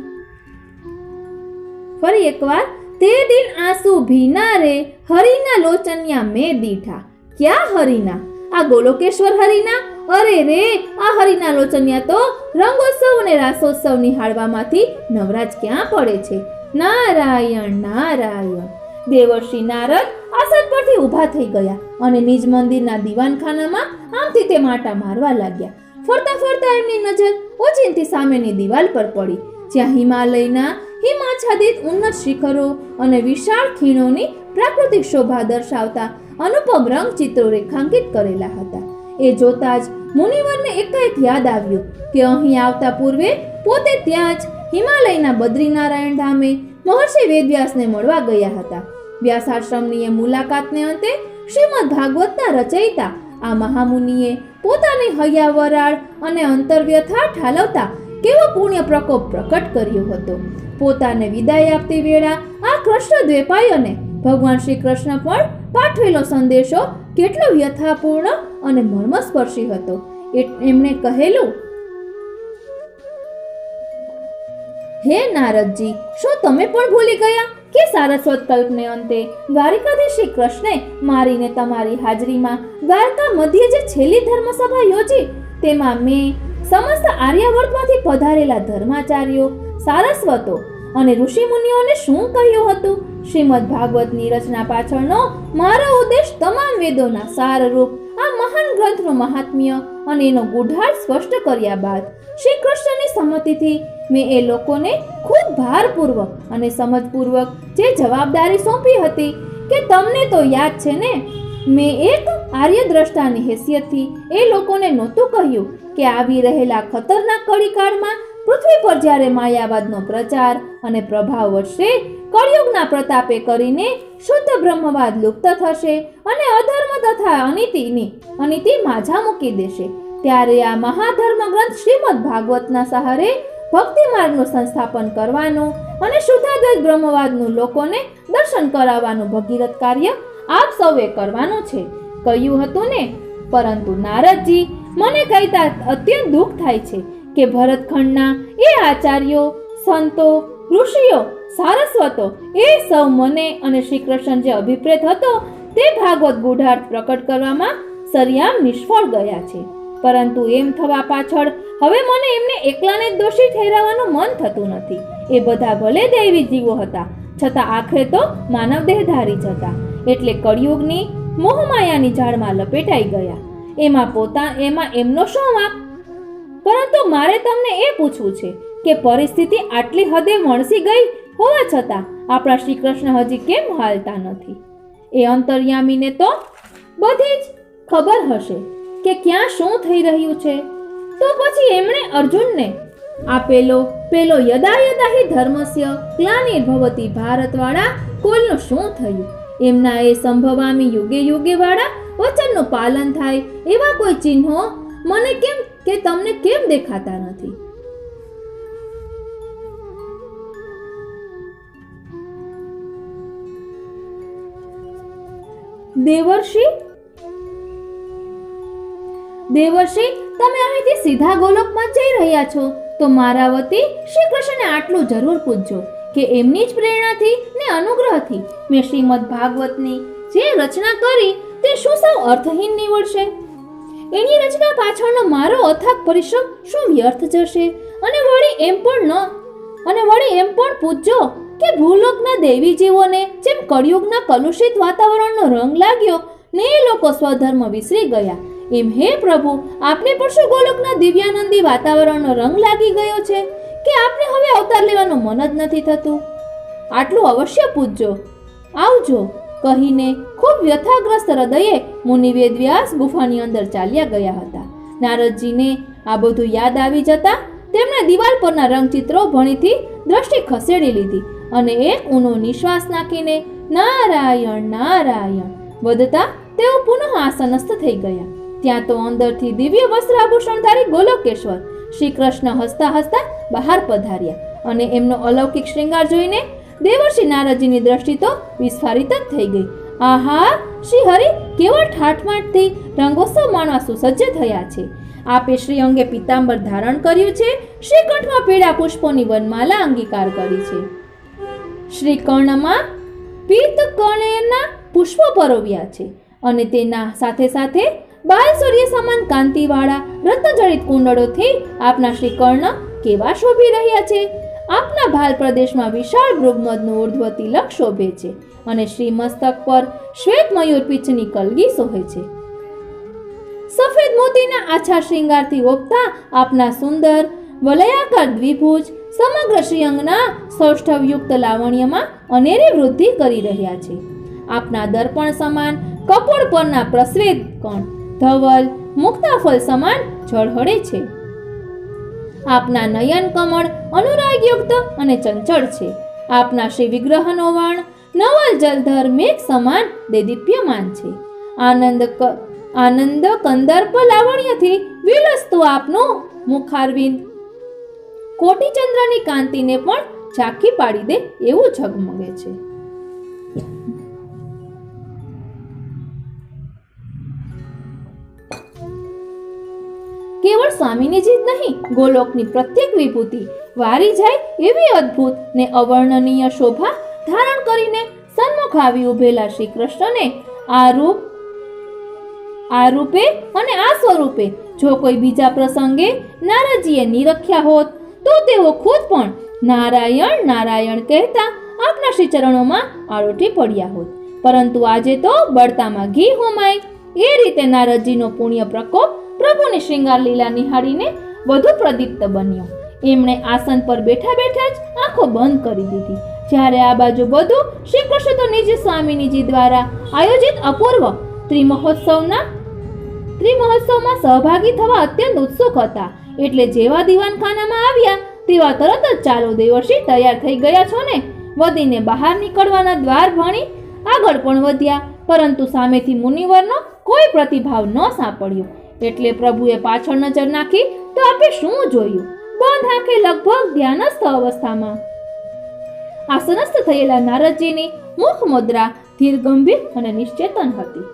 ફરી એકવાર, તે દિન આંસુ ભીના રે હરિના લોચનિયા મેં દીઠા. ક્યાં હરિના? આ ગોલોકેશ્વર હરિના? અરે રે, આ હરિના લોચનિયા તો રંગોત્સવ અને રાસોત્સવ નિહાળવામાંથી નવરાજ ક્યાં પડે છે? નારાયણ નારાયણ. દેવર્ષિ નારદ આસન પરથી ઊભા થઈ ગયા અને નિજ મંદિરના દીવાનખાનામાં આમથી તે માટા મારવા લાગ્યા. ફરતા ફરતા એમની નજર ઓચિંતી સામેની દિવાલ પર પડી, જ્યાં હિમાલયના હિમાચ્છાદિત ઉન્નત શિખરો અને વિશાળ ખીણોની પ્રાકૃતિક શોભા દર્શાવતા અનુપમ રંગ ચિત્રો રેખાંકિત કરેલા હતા. એ જોતા જ મુનિવરને એકાએક યાદ આવ્યું કે અહીં આવતા પૂર્વે પોતે ત્યાં જ હિમાલયના બદ્રીનારાયણ ધામે મહર્ષિ વેદવ્યાસને મળવા ગયા હતા. વ્યાસાશ્રમની એ મુલાકાતને અંતે શ્રીમદ ભાગવતના રચયિતા આ મહામુનિએ પોતાની હૈયા વરાળ અને અંતર્વ્યથા ઠાલવતા કેવો પુણ્ય પ્રકોપ પ્રકટ કર્યો હતો. પોતાને વિદાય આપતી વેળા આ કૃષ્ણ દ્વૈપાયને ભગવાન શ્રી કૃષ્ણ પણ પાઠવેલો સંદેશો કેટલો વ્યથાપૂર્ણ અને મર્મસ્પર્શી હતો. એમણે કહેલું, હે નારદજી, શું તમે પણ ભૂલી ગયા કે સારસ્વત કલ્પને અંતે દ્વારિકાધીશ શ્રી કૃષ્ણે મારીને તમારી હાજરીમાં દ્વારકા મધ્યે જે છેલ્લી ધર્મસભા યોજી તેમાં મેં સમસ્ત આર્યાવર્તમાંથી પધારેલા ધર્માચાર્યો, સારસ્વતો અને ઋષિમુનિઓને શું કહ્યું હતું? શ્રીમદ ભાગવતની રચના પાછળનો મારો ઉદ્દેશ તમામ વેદોના સારરૂપ આ મહાન ગ્રંથનું મહાત્મ્ય અને એનો ગુઢાર્થ સ્પષ્ટ કર્યા બાદ શ્રી કૃષ્ણની સંમતિથી મેં એ લોકોને ખૂબ ભારપૂર્વક અને સમજપૂર્વક જે જવાબદારી સોંપી હતી કે તમને તો યાદ છે ને, મેં એક આર્ય દ્રષ્ટાની હેસિયતથી એ લોકોને નહોતું કહ્યું કે આવી રહેલા ખતરનાક કળીકાળમાં પૃથ્વી પર જ્યારે માયાવાદનો પ્રચાર અને પ્રભાવ વધશે, કળિયુગના પ્રતાપે કરીને શુદ્ધ બ્રહ્મવાદ લુપ્ત થશે અને અધર્મ તથા અનીતિ માઝા મૂકી દેશે, ત્યારે આ મહાધર્મ ગ્રંથ શ્રીમદ ભાગવતના સહારે ભક્તિ માર્ગનું સંસ્થાપન કરવાનું અને શુદ્ધાદ્વૈત બ્રહ્મવાદનું લોકોને દર્શન કરાવવાનું ભગીરથ કાર્ય આપ સૌએ કરવાનું છે કહ્યું હતું ને. પરંતુ નારદજી, મને કહેતા અત્યંત દુઃખ થાય છે કે ભરતખંડના એ આચાર્યો, સંતો, ઋષિઓ, સારસ્વતો એ સૌ મને અને શ્રી કૃષ્ણ જે અભિપ્રેત હતો તે ભાગવત ગુઢાર્થ પ્રકટ કરવામાં સરિયામ નિષ્ફળ ગયા છે. પરંતુ એમ થવા પાછળ હવે મને એમને એકલાને જ દોષી ઠેરવવાનું મન થતું નથી. એ બધા ભલે દૈવી જીવો હતા, છતાં આખરે તો માનવ દેહધારી જ હતા, એટલે કળિયુગની મોહમાયાની જાળમાં લપેટાઈ ગયા. એમાં એમનો શું વાંક? પરંતુ મારે તમને એ પૂછવું છે કે પરિસ્થિતિ આટલી હદે વણસી ગઈ હોવા છતાં આપણા શ્રી કૃષ્ણ હજી કેમ હાલતા નથી? એ અંતર્યામીને તો બધી જ ખબર હશે કે ક્યાં શું થઈ રહ્યું છે. તો પછી એમણે અર્જુનને આ પેલો યદા યદા હિ ધર્મસ્ય ગ્લાનિર્ભવતિ ભારતવાળા કોલનું શું થયું? એમના એ સંભવામી યુગે યુગે વાળા વચનનું પાલન થાય એવા કોઈ ચિહ્નો મને કેમ કે તમને કેમ દેખાતા નથી? દેવર્ષિ, તમે અહીંથી સીધા ગોલોકમાં જઈ રહ્યા છો તો મારા વતી શ્રી કૃષ્ણને આટલું જરૂર પૂછજો કે એમની જ પ્રેરણાથી ને અનુગ્રહથી મેં શ્રીમદ ભાગવતની જે રચના કરી તે શું સાવ અર્થહીન નીવડશે? એની રચના પાછળનો મારો અથાગ પરિશ્રમ શું વ્યર્થ જશે? અને વળી એમ પણ પૂછજો કે ભૂલોકના દેવી જીવોને જેમ કળિયુગના કલુષિત વાતાવરણનો રંગ લાગ્યો ને એ લોકો સ્વધર્મ વિસરી ગયા, એમ હે પ્રભુ આપને પણ શું ગોલોકના દિવ્યાનંદી વાતાવરણનો રંગ લાગી ગયો છે કે આપને હવે અવતાર લેવાનું મન જ નથી થતું? આટલું અવશ્ય પૂછજો. આવજો કહીને ખૂબ વ્યથાગ્રસ્ત હૃદયે મુનિ વેદવ્યાસ ગુફાની અંદર ચાલ્યા ગયા હતા. નારદજીને આ બધું યાદ આવી જતા તેમણે દિવાલ પરના રંગચિત્રો ભણીથી દ્રષ્ટિ ખસેડી લીધી અને એક ઊનો નિશ્વાસ નાખીને નારાયણ નારાયણ વધતા તેઓ પુનઃ આસનસ્થ થઈ ગયા. ત્યાં તો અંદરથી દિવ્ય વસ્ત્રાભૂષણધારી ગોલોકેશ્વર શ્રી કૃષ્ણ હસતા હસતા બહાર પધાર્યા અને એમનો અલૌકિક શ્રૃંગાર જોઈને દેવર્ષિ નારદજીની દ્રષ્ટિ તો વિસ્ફારિત જ થઈ ગઈ. આહા, શ્રી હરિ કેવળ ઠાઠમાઠથી રંગોત્સવ માણવા સુસજ્જ થયા છે. આપે શ્રી અંગે પીતાંબર ધારણ કર્યું છે, શ્રી કંઠમાં પીળા પુષ્પોની વનમાલા અંગીકાર કરી છે, શ્રી કર્ણમાં પીત કર્ણના પુષ્પો પરોવ્યા છે અને તેના સાથે સાથે બાલ સૂર્ય સમાન કાંતિવાળા રત્નજડિત કુંડળોથી આપના શ્રી કર્ણ કેવા શોભી રહ્યા છે. આપના ભાલ પ્રદેશમાં વિશાળ ભૃગમધનું ઉર્ધ્વ તિલક શોભે છે અને શ્રી મસ્તક પર શ્વેત મયુર પીછની કલગી શોભે છે. સફેદ મોતીના આછા શ્રૃંગારથી ઓપતા આપના સુંદર વલયાકાર દ્વિભુજ સમગ્ર શ્રીઅંગના સૌષ્ઠવયુક્ત લાવણ્યમાં અનેરી વૃદ્ધિ કરી રહ્યા છે. આપના દર્પણ સમાન કપોળ પરના પ્રસ્વેદ કણ ધવલ મુક્તાફળ સમાન ઝળહળે છે. આપના નયન કમળ અનુરાગયુક્ત અને ચંચળ છે. આપના શ્રી વિગ્રહનો વાણ નવલ જલધર મેઘ સમાન દેદીપ્યમાન છે. આનંદ કંદર્પ લાવણ્યથી વિલસતું આપનું મુખારવિંદ કોટિચંદ્રની કાંતિને પણ ઝાંખી પાડી દે એવું ઝગમગે છે. કેવળ સ્વામીની જ નહીં, ગોલોકની પ્રત્યેક વિભૂતિ વારી જાય એવી અદ્ભુત ને અવર્ણનીય શોભા ધારણ કરીને સન્મુખ આવી ઉભેલા શ્રી કૃષ્ણને આ રૂપે અને આ સ્વરૂપે જો કોઈ બીજા પ્રસંગે નારદજીએ નિરખ્યા હોત તો તેઓ ખુદ પણ નારાયણ નારાયણ કહેતા આપના શ્રી ચરણોમાં આળોટી પડ્યા હોત. પરંતુ આજે તો બળતામાં ઘી હોમાય એ રીતે નારદજીનો પુણ્ય પ્રકોપ પ્રભુની શ્રૃંગાર લીલા નિહાળીને વધુ પ્રદીપ્ત બન્યો. એમણે આસન પર બેઠા બેઠા જ આંખો બંધ કરી દીધી. જ્યારે આ બાજુ બધું શ્રી કૃષ્ણ તો નિજ સ્વામિનીજી દ્વારા આયોજિત અપૂર્વ ત્રિમહોત્સવમાં સહભાગી થવા અત્યંત ઉત્સુક હતા. એટલે જેવા દીવાનખાનામાં આવ્યા તેવા તરત જ ચાલો દેવર્ષિ તૈયાર થઈ ગયા છો ને વધીને બહાર નીકળવાના દ્વાર ભણી આગળ પણ વધ્યા. પરંતુ સામેથી મુનિવરનો કોઈ પ્રતિભાવ ન સાંપડ્યો. એટલે પ્રભુએ પાછળ નજર નાખી તો આપે શું જોયું? બંધ આંખે લગભગ ધ્યાનસ્થ અવસ્થામાં આસનસ્થ થયેલા નારદજીની મુખ મુદ્રા ધીર ગંભીર અને નિશ્ચેતન હતી.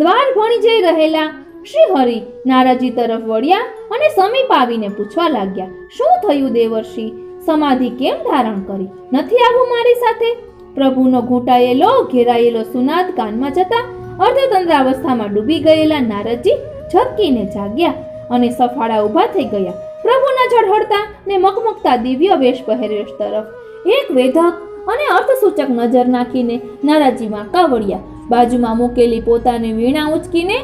દ્વાર ભણી જઈ રહેલા શ્રી હરિ નારદજી તરફ વળ્યા અને સમીપ આવીને પૂછવા લાગ્યા, શું થયું દેવર્ષિ? સમાધિ કેમ ધારણ કરી? નથી આવું મારી સાથે? પ્રભુનો ઘૂંટાયેલો ઘેરાયેલો સુનાદ કાનમાં જતા અર્ધતંદ્રાવસ્થામાં ડૂબી ગયેલા નારદજી ઝબકીને જાગ્યા અને સફાળા ઊભા થઈ ગયા પ્રભુના ઝળહળતા ને મકમકતા દિવ્ય વેશ પહેરવેશ તરફ એક વેધક અને અર્થસૂચક નજર નાખીને નારાજીમાં કાવડિયા બાજુમાં મૂકેલી પોતાની વીણા ઉંચકીને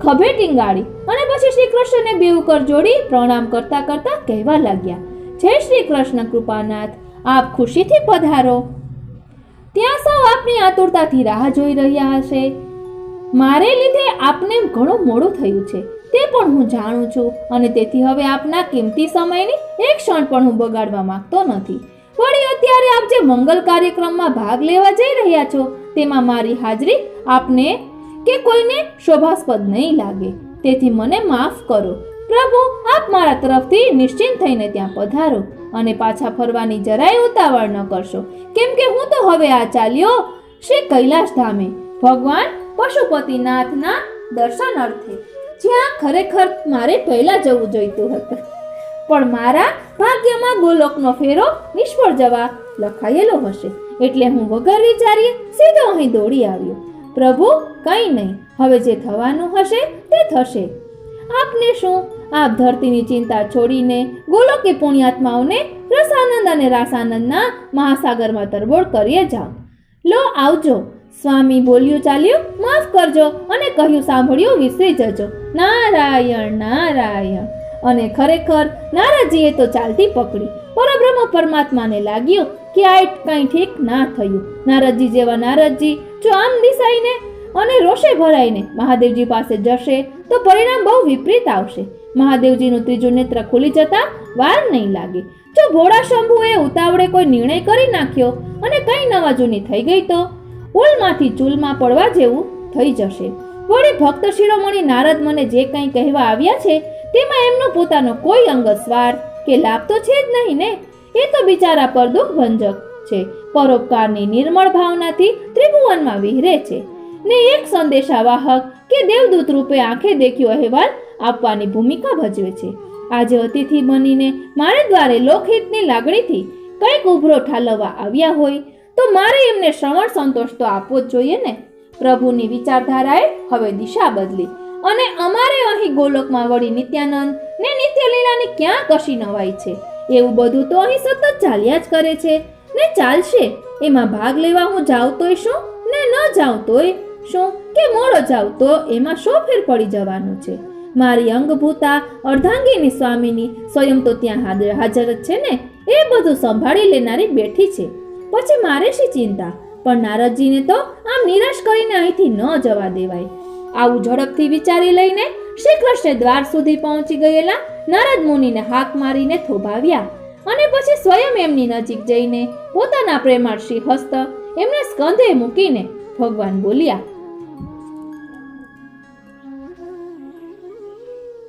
ખભે ટીંગાડી અને પછી શ્રી કૃષ્ણને બેઉ કર જોડી પ્રણામ કરતા કરતા કહેવા લાગ્યા, જય શ્રી કૃષ્ણ કૃપાનાથ, આપ ખુશીથી પધારો. ત્યાં સૌ આપની આતુરતાથી રાહ જોઈ રહ્યા હશે. મારે લીધે આપને ઘણું મોડું થયું છે તે પણ હું જાણું છું અને તેથી હવે આપના કિંમતી સમયની એક ક્ષણ પણ હું બગાડવા માંગતો નથી. વળી અત્યારે આપ જે મંગલ કાર્યક્રમમાં ભાગ લેવા જઈ રહ્યા છો તેમાં મારી હાજરી આપને કે કોઈને શોભાસ્પદ નહીં લાગે, તેથી મને માફ કરો. પ્રભુ, આપ મારા તરફથી નિશ્ચિંત થઈને ત્યાં પધારો અને પાછા ફરવાની જરાય ઉતાવળ ન કરશો, કેમ કે હું તો હવે આ ચાલ્યો શ્રી કૈલાશ ધામે ભગવાન પશુપતિનાથના દર્શન અર્થે, જ્યાં ખરેખર મારે પહેલા જવું જોઈતું હતું, પણ મારા ભાગ્યમાં ગોલોકનો ફેરો નિષ્ફળ જવા લખાયેલો હશે, એટલે હું વગર વિચારીએ સીધો અહીં દોડી આવ્યો. પ્રભુ, કંઈ નહીં, હવે જે થવાનું હશે તે થશે. આપને શું, આપ ધરતીની ચિંતા છોડીને ગોલોકી પુણ્યાત્માઓને રસાનંદ અને રાસાનંદના મહાસાગરમાં તરબોળ કરીએ જાઓ. લો, આવજો. સ્વામી બોલ્યું ચાલ્યું માફ કરજો અને કહ્યું સાંભળ્યું વિસરી જજો. નારાયણ નારાયણ. અને ખરેખર નારદજીએ તો ચાલતી પકડી. પરબ્રહ્મ પરમાત્માને લાગ્યું કે આ કંઈ ઠીક ના થયું. નારદજી જેવા નારદજી જો આમ દિસાઈને અને રોષે ભરાઈને મહાદેવજી પાસે જશે તો પરિણામ બહુ વિપરીત આવશે. મહાદેવજીનું ત્રીજું નેત્ર ખુલી જતા વાર નહીં લાગે. જો ભોળા શંભુએ ઉતાવળે કોઈ નિર્ણય કરી નાખ્યો અને કઈ નવા જૂની થઈ ગઈ તો ઉલમાંથી ચૂલમાં પડવા જેવું થઈ જશે. વળી ભક્ત શિરોમણી નારદ મને જે કંઈ કહેવા આવ્યા છે તેમાં એમનો પોતાનો કોઈ અંગત સ્વાર્થ કે લાભ તો છે જ નહીં ને. એ તો બિચારા પર દુઃખ ભંજક છે, પરોપકારની નિર્મળ ભાવનાથી ત્રિભુવનમાં વિહરે છે ને એક સંદેશાવાહક કે દેવદૂત રૂપે આંખે દેખ્યો અહેવાલ આપવાની ભૂમિકા ભજવે છે. આજે અતિથિ બનીને મારે દ્વારે લોકહિતની લાગણીથી કંઈક ઉભરો ઠાલવવા આવ્યા હોય તો મારે એમને શ્રવણ સંતોષ તો આપવો જ જોઈએ ને. પ્રભુની વિચારધારાએ હવે દિશા બદલી અને અમારે અહીં ગોલોકમાં વળી નિત્યાનંદ ને નિત્યલીલાની ક્યાં કશી નવાઈ છે. એવું બધું તો અહીં સતત ચાલ્યા જ કરે છે ને ચાલશે. એમાં ભાગ લેવા હું જાઉં તોય શું ને ન જાઉં તોય શું, કે મોડો જાઉં તો એમાં શો ફેર પડી જવાનું છે. મારી અંગભૂતા અર્ધાંગીની સ્વામીની સ્વયં તો ત્યાં હાજર જ છે ને. એ બધું સંભાળી લેનારી બેઠી છે, પછી મારે શી ચિંતા. પણ નારદજીને તો આમ નિરાશ કરીને અહીંથી ન જવા દેવાય. આવું ઝડપથી વિચારી લઈને શ્રી કૃષ્ણ દ્વાર સુધી પહોંચી ગયેલા નારદ મુનિને હાક મારીને થોભાવ્યા અને પછી સ્વયં એમની નજીક જઈને પોતાના પ્રેમાળ હસ્ત એમને સ્કંધે મૂકીને ભગવાન બોલ્યા,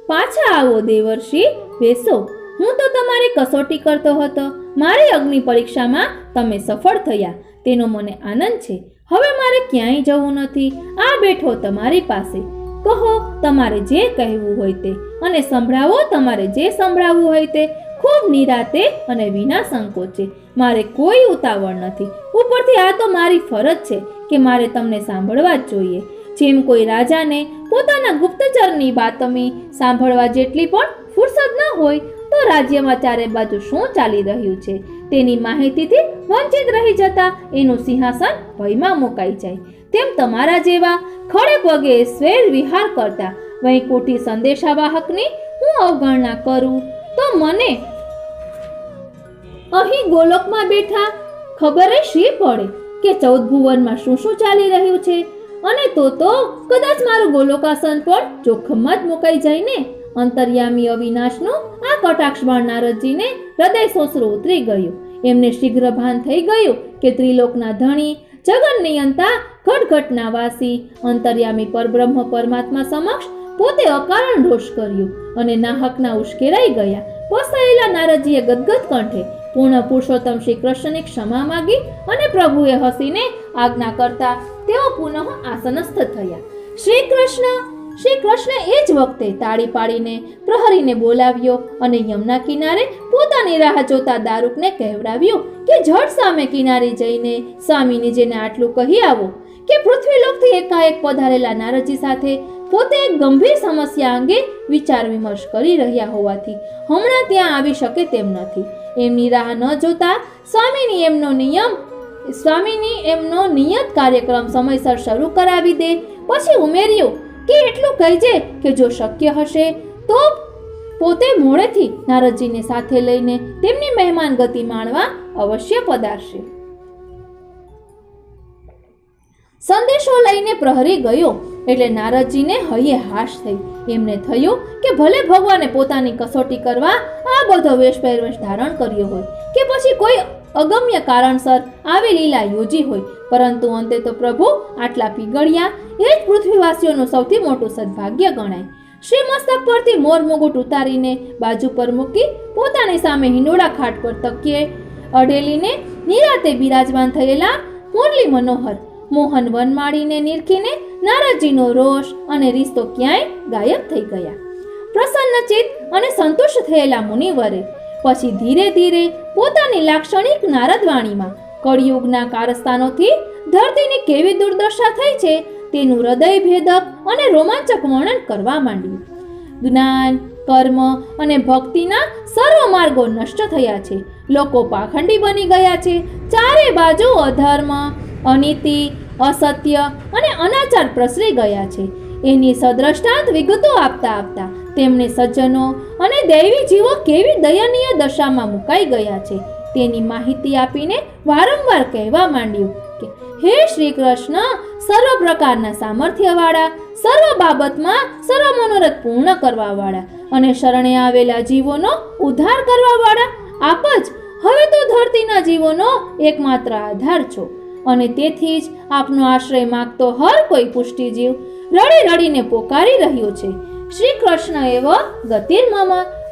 પાછા આવો દેવર્ષિ, બેસો. હું તો તમારી કસોટી કરતો હતો. મારી અગ્નિ પરીક્ષામાં તમે સફળ થયા તેનો મને આનંદ છે. હવે મારે ક્યાંય જવું નથી. આ બેઠો તમારી પાસે. કહો તમારે જે કહેવું હોય તે અને સંભળાવો તમારે જે સંભળાવવું હોય તે, ખૂબ નિરાતે અને વિના સંકોચે. મારે કોઈ ઉતાવળ નથી. ઉપરથી આ તો મારી ફરજ છે કે મારે તમને સાંભળવા જ જોઈએ. જેમ કોઈ રાજાને પોતાના ગુપ્તચરની બાતમી સાંભળવા જેટલી પણ ફુરસદ ન હોય તો રાજ્યમાં ચારે બાજુ શું ચાલી રહ્યું છે તેની માહિતીથી વંચિત રહી જતા એનું સિંહાસન ભયમાં મુકાઈ જાય. તેમ તમારા જેવા ખડે પગે સ્વેર વિહાર કરતા વૈકુંઠી સંદેશાવાહકની હું અવગણના કરું તો મને અહીં ગોલોકમાં બેઠા ખબર શી પડે કે 14 ભુવનમાં શું શું ચાલી રહ્યું છે. અને તો કદાચ મારું ગોલોકાસન પણ જોખમમાં જ મુકાઈ જાય ને. અંતર્યામી અવિનાશનું આ કટાક્ષ બાણ નારદજીને હૃદય સોસરું ઉતરી ગયું. એમને શીઘ્ર ભાન થઈ ગયું કે ત્રિલોકના ધણી, જગન નિયંતા, ઘટઘટના વાસી, અંતર્યામી પરબ્રહ્મ પરમાત્મા સમક્ષ પોતે અકારણ રોષ કર્યું અને નાહકના ઉશ્કેરાઈ ગયા. પસ્તાયેલા નારદજીએ ગદગદ કંઠે પૂર્ણ પુરુષોત્તમ શ્રી કૃષ્ણની ક્ષમા માગી અને પ્રભુએ હસીને આજ્ઞા કરતા તેઓ પુનઃ આસનસ્થ થયા. શ્રી કૃષ્ણ એ જ વખતે તાળી પાડીને પ્રહરીને બોલાવ્યો અને યમુના કિનારે પોતાની રાહ જોતા દારૂકને કહેવડાવ્યો કે જળ સામે કિનારે જઈને સ્વામીની જેને આટલું કહી આવો કે પૃથ્વીલોકથી એકાએક પધારેલા નારદજી સાથે પોતે એક ગંભીર સમસ્યા અંગે વિચાર વિમર્શ કરી રહ્યા હોવાથી હમણાં ત્યાં આવી શકે તેમ નથી. એમની રાહ ન જોતા સ્વામીની એમનો નિયત કાર્યક્રમ સમયસર શરૂ કરાવી દે. પછી ઉમેર્યું કે એટલું કહેજે કે જો શક્ય હશે તો પોતે મોડેથી નારદજીને સાથે લઈને તેમની મહેમાન ગતિ માણવા અવશ્ય પધારશે. સંદેશો લઈને પ્રહરી ગયો એટલે નારદજીને હૈયે હાશ થઈ. એમને થયું કે ભલે ભગવાને પોતાની કસોટી કરવા આ બધો વેશ પહેરવેશ ધારણ કર્યો હોય કે પછી કોઈ અગમ્ય કારણસર આવી લીલા યોજી હોય, પરંતુ અંતે તો પ્રભુ આટલા પીગળ્યા એ જ પૃથ્વીવાસીઓનું સૌથી મોટું સદભાગ્ય ગણાય. શ્રી મસ્તક પરથી મોર મુગુટ ઉતારીને બાજુ પર મૂકી પોતાની સામે હિંડોળા ખાટ પર તકીએ અડેલીને નિરાતે બિરાજમાન થયેલા મુરલી મનોહર મોહન વનમાળીને નિરખીને નારદજીનો રોષ અને રીસ તો ક્યાંય ગાયબ થઈ ગયા. પ્રસન્નચિત અને સંતુષ્ટ થયેલા મુનિવરે પછી ધીરે ધીરે પોતાની લાક્ષણિક નારદવાણીમાં કળિયુગના કારસ્તાનોથી ધરતીની કેવી દુર્દશા થઈ છે તેનું હૃદયભેદક અને રોમાંચક વર્ણન કરવા માંડ્યું. જ્ઞાન, કર્મ અને ભક્તિના સર્વ માર્ગો નષ્ટ થયા છે. લોકો પાખંડી બની ગયા છે. ચારે બાજુ અધર્મ, અનીતિ, અસત્ય અને અનાચાર પ્રસરી ગયા છે. એની સદ્રષ્ટાંત વિગતો આપતા આપતા તેમણે સજ્જનો અને દૈવી જીવો કેવી દયનીય દશામાં મુકાઈ ગયા છે તેની માહિતી આપીને વારંવાર કહેવા માંડ્યું કે હે શ્રી કૃષ્ણ, સર્વ પ્રકારના સામર્થ્યવાળા, સર્વ બાબતમાં સર્વ મનોરથ પૂર્ણ કરવાવાળા અને શરણે આવેલા જીવોનો ઉદ્ધાર કરવાવાળા આપ જ હવે તો ધરતીના જીવોનો એકમાત્ર આધાર છો અને તેથી જ આપનો આશ્રય માગતો હર કોઈ પુષ્ટિજીવ રડી રડીને પોકારી રહ્યો છે. શ્રી કૃષ્ણ એવ ગતિર્મમ.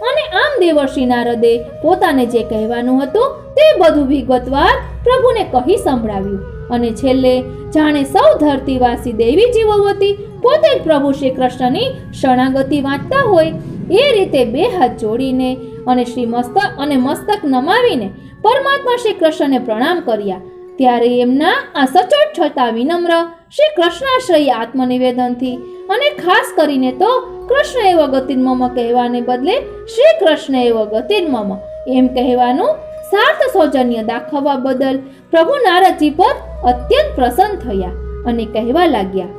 અને આમ દેવર્ષિ નારદે પોતાને જે કહેવાનું હતું તે બધું વિગતવાર પ્રભુને કહી સંભળાવ્યું અને છેલ્લે જાણે સૌ ધરતીવાસી દેવી જીવો વતી પોતે જ પ્રભુ શ્રી કૃષ્ણની શરણાગતિ વાંચતા હોય એ રીતે બે હાથ જોડીને અને મસ્તક નમાવીને પરમાત્મા શ્રી કૃષ્ણને પ્રણામ કર્યા. ત્યારે એમના આ સચોટ છતાં વિનમ્ર શ્રી કૃષ્ણાશ્રયી આત્મનિવેદનથી અને ખાસ કરીને તો કૃષ્ણ એવ ગતિર્મમ કહેવાને બદલે શ્રી કૃષ્ણ એવ ગતિર્મમ એમ કહેવાનું સાર્થ સૌજન્ય દાખવવા બદલ પ્રભુ નારદજી પર અત્યંત પ્રસન્ન થયા અને કહેવા લાગ્યા,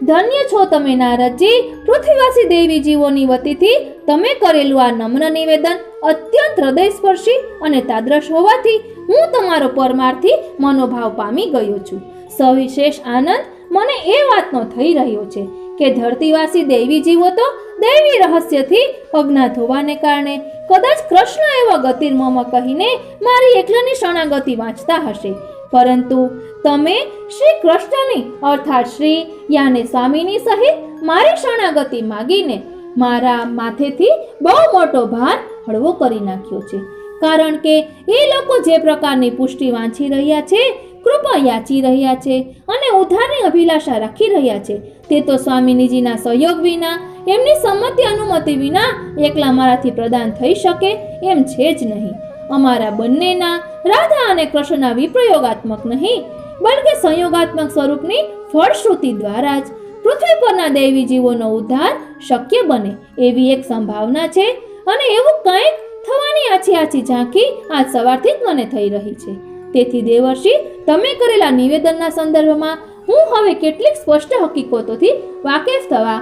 ધન્ય છો તમે નારદજી. પૃથ્વીવાસી દેવી જીવોની વતીથી તમે કરેલું આ નમ્ર નિવેદન અત્યંત હૃદયસ્પર્શી અને તાદ્રશ હોવાથી હું તમારો પરમાર્થી મનોભાવ પામી ગયો છું. સવિશેષ આનંદ મને એ વાતનો થઈ રહ્યો છે કે ધરતીવાસી દૈવી જીવો તો દૈવી રહસ્યથી અજ્ઞાત હોવાને કારણે કદાચ કૃષ્ણ એવા ગતિર્મમ કહીને મારી એકલાની શરણાગતિ વાંચતા હશે, પરંતુ તમે શ્રી કૃષ્ણની અર્થાત શ્રી યાને સ્વામીની સહિત મારી શરણાગતિ માગીને મારા માથેથી બહુ મોટો ભાર હળવો કરી નાખ્યો છે. કારણ કે એ લોકો જે પ્રકારની પુષ્ટિ વાંચી રહ્યા છે, કૃપા યાચી રહ્યા છે અને ઉદ્ધારની અભિલાષા રાખી રહ્યા છે તે તો સ્વામીજીના સહયોગ વિના, એમની સંમતિ અનુમતિ વિના એકલા મારાથી પ્રદાન થઈ શકે એમ છે જ નહીં. અમારા બંનેના રાધા અને કૃષ્ણના વિપ્રયોગાત્મક નહીં બલકે સંયોગાત્મક સ્વરૂપની ફળશ્રુતિ દ્વારા જ પૃથ્વી પરના દૈવી જીવોનો ઉદ્ધાર શક્ય બને એવી એક સંભાવના છે અને એવું કંઈક થવાની આછી ઝાંખી આજ સવારથી જ મને થઈ રહી છે. તેથી દેવર્ષિ, તમે કરેલા નિવેદનના સંદર્ભમાં હું હવે કેટલીક સ્પષ્ટ હકીકતોથી વાકેફ થવા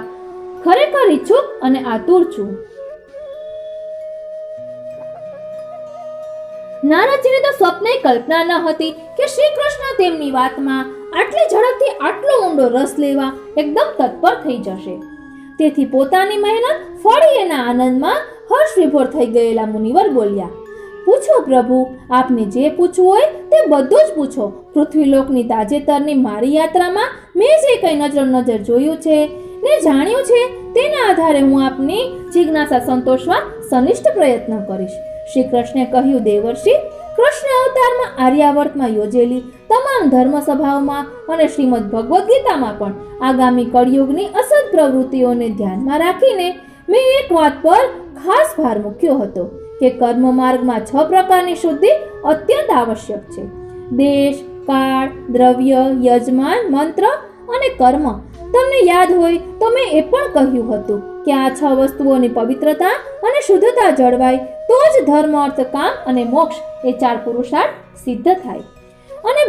ખરેખર ઈચ્છુક અને આતુર છું. નારદજીને તો સ્વપ્ને કલ્પના ન હતી કે શ્રી કૃષ્ણ તેમની વાતમાં આટલી ઝડપથી આટલો ઊંડો રસ લેવા એકદમ તત્પર થઈ જશે. તેથી પોતાની મહેનત ફળી એના આનંદમાં હર્ષ વિભોર થઈ ગયેલા મુનિવર બોલ્યા, પૂછો પ્રભુ, આપને જે પૂછવું હોય તે બધું જ પૂછો. પૃથ્વીલોકની તાજેતરની મારી યાત્રામાં મેં જે કંઈ નજર જોયું છે ને જાણ્યું છે તેના આધારે હું આપની જિજ્ઞાસા સંતોષવા સનિષ્ઠ પ્રયત્ન કરીશ. શ્રી કૃષ્ણે કહ્યું, દેવર્ષિ, કૃષ્ણ અવતારમાં આર્યાવર્તમાં યોજેલી તમામ ધર્મ સભાઓમાં અને શ્રીમદ ભગવદ્ ગીતામાં પણ આગામી કળિયુગની અસદ પ્રવૃત્તિઓને ધ્યાનમાં રાખીને મેં એક વાત પર ખાસ ભાર મૂક્યો હતો કે કર્મ માર્ગમાં 6 પ્રકારની શુદ્ધિ અત્યંત આવશ્યક છે. દેશ, કાળ, દ્રવ્ય, યજમાન, મંત્ર અને કર્મ તમને યાદ હોય તો મેં એ પણ કહ્યું હતું કે આ 6 વસ્તુઓની પવિત્રતા અને શુદ્ધતા જળવાય તો જ ધર્મ, અર્થ, કામ અને મોક્ષ એ 4 પુરુષાર્થ સિદ્ધ થાય. અને